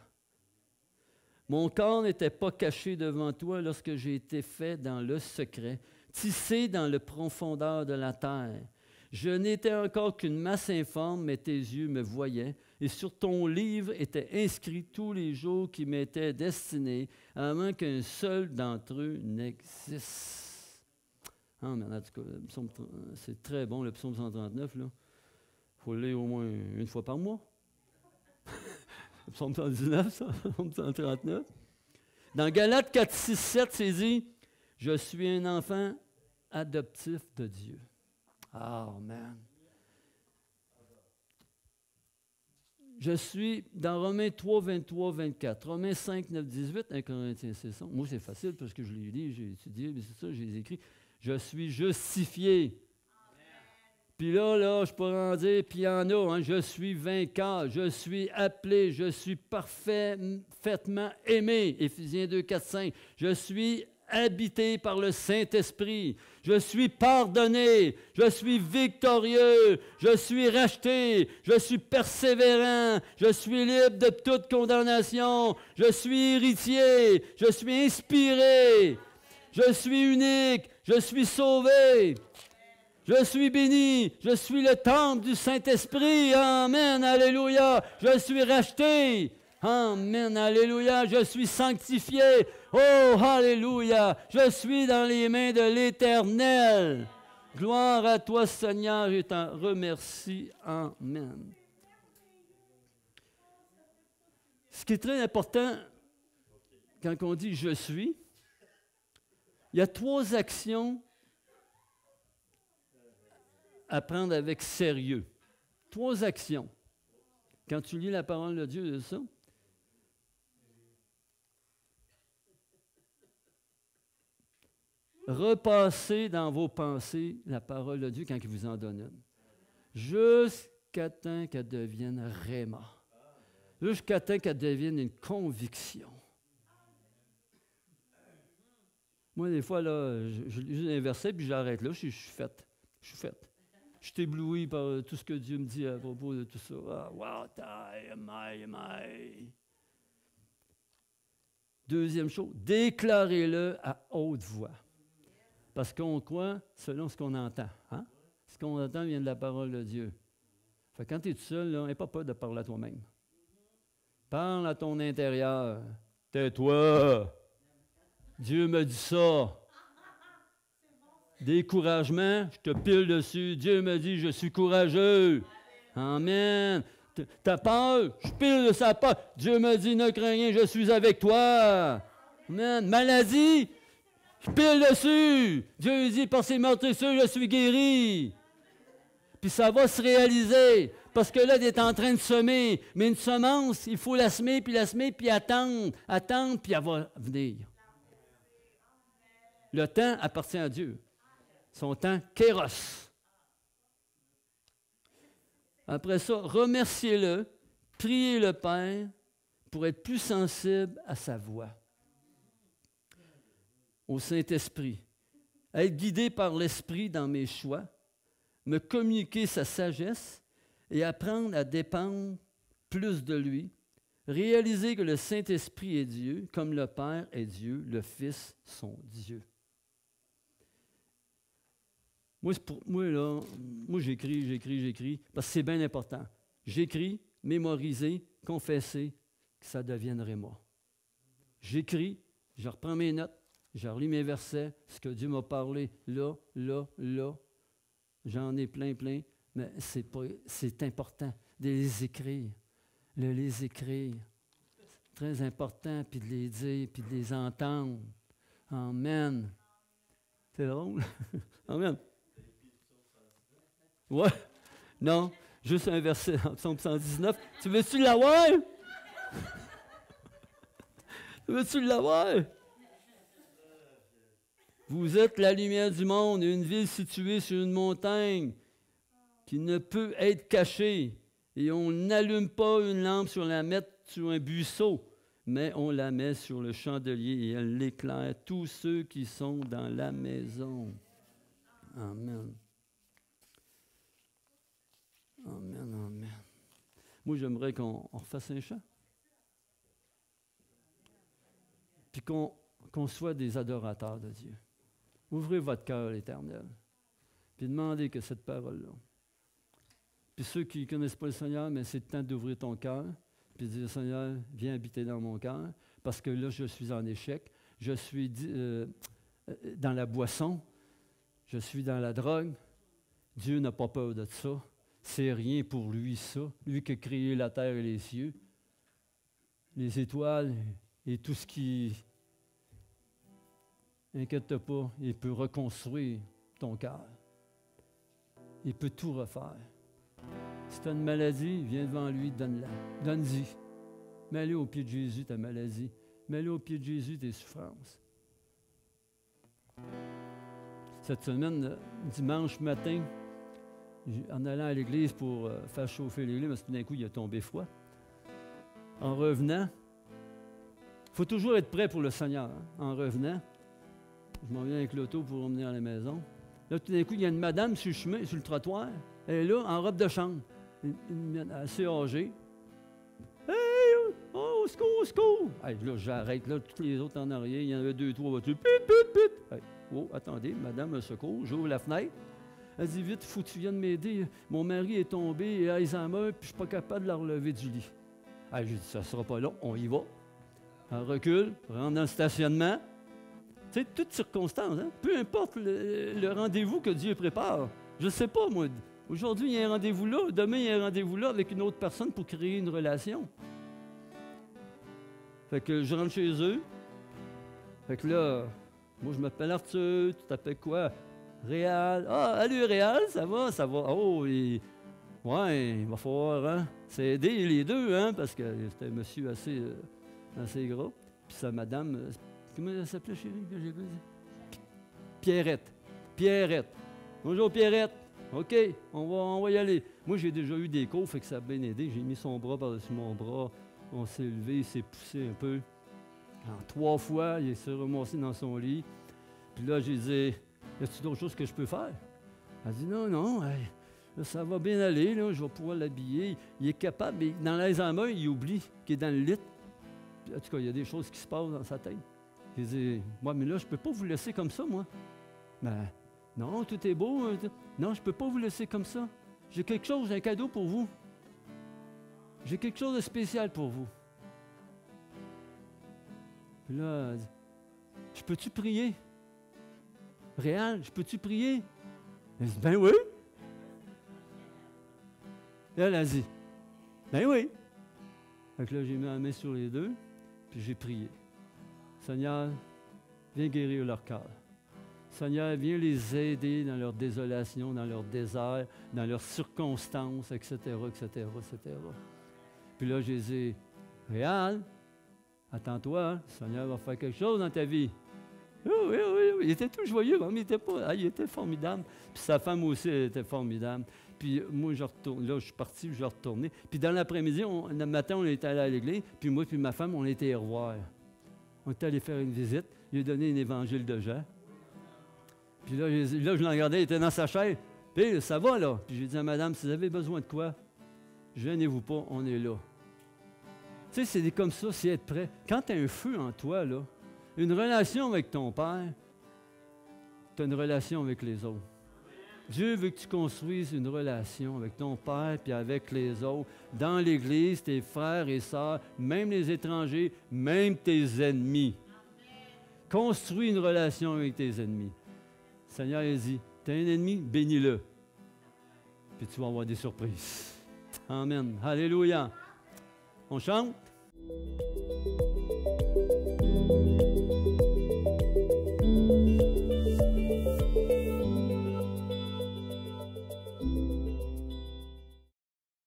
Mon corps n'était pas caché devant toi lorsque j'ai été fait dans le secret, tissé dans le profondeur de la terre. Je n'étais encore qu'une masse informe, mais tes yeux me voyaient, et sur ton livre étaient inscrits tous les jours qui m'étaient destinés, à moins qu'un seul d'entre eux n'existe. Ah, mais en tout cas, c'est très bon, le psaume 139, là. Il faut le lire au moins une fois par mois. Le psaume 119, ça, le psaume 139. Dans Galates 4, 6, 7, c'est dit « Je suis un enfant adoptif de Dieu. » Amen. Je suis dans Romains 3, 23, 24. Romains 5, 9, 18, 1 Corinthiens 6. Moi, c'est facile parce que je l'ai lu, j'ai étudié, mais c'est ça, j'ai écrit. Je suis justifié. Puis là, je pourrais en dire, puis il y en a, hein, je suis vainqueur, je suis appelé, je suis parfaitement aimé. Éphésiens 2, 4, 5. Je suis habité par le Saint-Esprit. Je suis pardonné. Je suis victorieux. Je suis racheté. Je suis persévérant. Je suis libre de toute condamnation. Je suis héritier. Je suis inspiré. Je suis unique. Je suis sauvé. Je suis béni, je suis le temple du Saint-Esprit. Amen, alléluia. Je suis racheté. Amen, alléluia. Je suis sanctifié. Oh, alléluia. Je suis dans les mains de l'Éternel. Gloire à toi, Seigneur, je t'en remercie. Amen. Ce qui est très important, quand on dit « je suis », il y a 3 actions à prendre avec sérieux. 3 actions. Quand tu lis la parole de Dieu de ça, repassez dans vos pensées la parole de Dieu quand il vous en donne une. Jusqu'à temps qu'elle devienne réma. Jusqu'à temps qu'elle devienne une conviction. Moi, des fois, là, je lis un verset, puis j'arrête là, je suis faite. Je suis faite. Je suis ébloui par tout ce que Dieu me dit à propos de tout ça. Deuxième chose, déclarez-le à haute voix. Parce qu'on croit selon ce qu'on entend. Hein? Ce qu'on entend vient de la parole de Dieu. Fait que quand tu es tout seul, n'aie pas peur de parler à toi-même. Parle à ton intérieur. Tais-toi. Dieu me dit ça. Découragement, je te pile dessus. Dieu me dit, je suis courageux. Amen. T'as peur? Je pile de sa peur. Dieu me dit, ne crains rien, je suis avec toi. Amen. Maladie, je pile dessus. Dieu dit, par ses meurtrissures, je suis guéri. Puis ça va se réaliser. Parce que là, il est en train de semer. Mais une semence, il faut la semer, puis attendre. Attendre, puis elle va venir. Le temps appartient à Dieu. Son temps, kéros. Après ça, remerciez-le, priez le Père pour être plus sensible à sa voix, au Saint-Esprit, être guidé par l'Esprit dans mes choix, me communiquer sa sagesse et apprendre à dépendre plus de lui, réaliser que le Saint-Esprit est Dieu, comme le Père est Dieu, le Fils son Dieu. Moi, j'écris, parce que c'est bien important. J'écris, mémoriser, confesser, que ça devienne réma. J'écris, je reprends mes notes, Je relis mes versets, ce que Dieu m'a parlé là, là, là. J'en ai plein, plein, mais c'est important de les écrire. De les écrire. C'est très important, puis de les dire, puis de les entendre. Amen. C'est drôle. Amen. Ouais. Non, juste un verset en Psaume 119. Tu veux-tu l'avoir? Tu veux-tu l'avoir? Vous êtes la lumière du monde, une ville située sur une montagne qui ne peut être cachée. Et on n'allume pas une lampe sur la mettre sur un buisson, mais on la met sur le chandelier et elle éclaire tous ceux qui sont dans la maison. Amen. Amen, amen. Moi, j'aimerais qu'on refasse un chant. Puis qu'on soit des adorateurs de Dieu. Ouvrez votre cœur à l'Éternel. Puis demandez que cette parole-là. Puis ceux qui ne connaissent pas le Seigneur, mais c'est le temps d'ouvrir ton cœur. Puis de dire, Seigneur, viens habiter dans mon cœur. Parce que là, je suis en échec. Je suis dans la boisson. Je suis dans la drogue. Dieu n'a pas peur de ça. C'est rien pour lui, ça. Lui qui a créé la terre et les cieux. Les étoiles et tout ce qui... Inquiète-toi pas, il peut reconstruire ton cœur. Il peut tout refaire. Si tu as une maladie, viens devant lui, donne-la. Donne-y. Mets-le au pied de Jésus, ta maladie. Mets-le au pied de Jésus, tes souffrances. Cette semaine, dimanche matin, en allant à l'église pour faire chauffer l'église, parce que tout d'un coup, il a tombé froid. En revenant, il faut toujours être prêt pour le Seigneur. Hein? En revenant, je m'en viens avec l'auto pour revenir à la maison. Là, tout d'un coup, il y a une madame sur le chemin, sur le trottoir. Elle est là, en robe de chambre. Assez âgée. Hey! Oh, au secours, au secours! Hey, là, j'arrête. Là, tous les autres en arrière, il y en avait 2, 3 voitures. Pit, pit, pit! Hey, oh, attendez, madame, un secours. J'ouvre la fenêtre. Elle dit, vite, faut que tu viennes m'aider. Mon mari est tombé, et Alzheimer, puis je ne suis pas capable de la relever du lit. Hey, j'ai dit, ça ne sera pas long, on y va. Elle recule, rentre dans le stationnement. Tu sais, toutes circonstances, hein? Peu importe le rendez-vous que Dieu prépare. Je ne sais pas, moi. Aujourd'hui, il y a un rendez-vous là. Demain, il y a un rendez-vous là avec une autre personne pour créer une relation. Fait que je rentre chez eux. Fait que là, moi, je m'appelle Arthur. Tu t'appelles quoi? Réal. Ah, allô, Réal, ça va? Ça va. Oh, ouais, il va falloir hein, s'aider les deux, hein, parce que c'était un monsieur assez gros. Puis sa madame... Comment elle s'appelait, chérie? Pierrette. Pierrette. Bonjour, Pierrette. OK, on va y aller. Moi, j'ai déjà eu des cours, fait que ça a bien aidé. J'ai mis son bras par-dessus mon bras. On s'est levé, il s'est poussé un peu. En 3 fois, il s'est ramassé dans son lit. Puis là, j'ai dit, y a-t-il d'autres choses que je peux faire? Elle dit, non, hey, là, ça va bien aller, là, je vais pouvoir l'habiller. Il est capable, mais dans l'Alzheimer, il oublie qu'il est dans le lit. Puis, en tout cas, il y a des choses qui se passent dans sa tête. J'ai dit, moi, mais là, je ne peux pas vous laisser comme ça, moi. Ben, non, tout est beau. Non, je ne peux pas vous laisser comme ça. J'ai quelque chose, j'ai un cadeau pour vous. J'ai quelque chose de spécial pour vous. Puis là, elle dit, je peux-tu prier? Réal, je peux-tu prier? Elle dit, ben oui. Et elle a dit, ben oui. Fait que là, j'ai mis la main sur les deux, puis j'ai prié. Seigneur, viens guérir leur cœur. Seigneur, viens les aider dans leur désolation, dans leur désert, dans leurs circonstances, etc., etc., etc. Puis là, j'ai dit, Réal, attends-toi, le Seigneur va faire quelque chose dans ta vie. Oui. Il était tout joyeux, mais il était formidable. Puis sa femme aussi, elle était formidable. Puis moi, je retourne. Là, je suis parti, je retournais. Puis dans l'après-midi, le matin, on était allé à l'église. Puis moi et ma femme, on était y revoir. On était allé faire une visite. Il a donné un évangile de Jean. Puis là, je le regardais, il était dans sa chaise. Puis ça va, là. Puis j'ai dit à madame, si vous avez besoin de quoi, gênez-vous pas, on est là. Tu sais, c'est comme ça, c'est être prêt. Quand tu as un feu en toi, là, une relation avec ton Père, tu as une relation avec les autres. Dieu veut que tu construises une relation avec ton Père puis avec les autres, dans l'Église, tes frères et sœurs, même les étrangers, même tes ennemis. Construis une relation avec tes ennemis. Seigneur, il dit, tu as un ennemi, bénis-le. Puis tu vas avoir des surprises. Amen. Alléluia. On chante?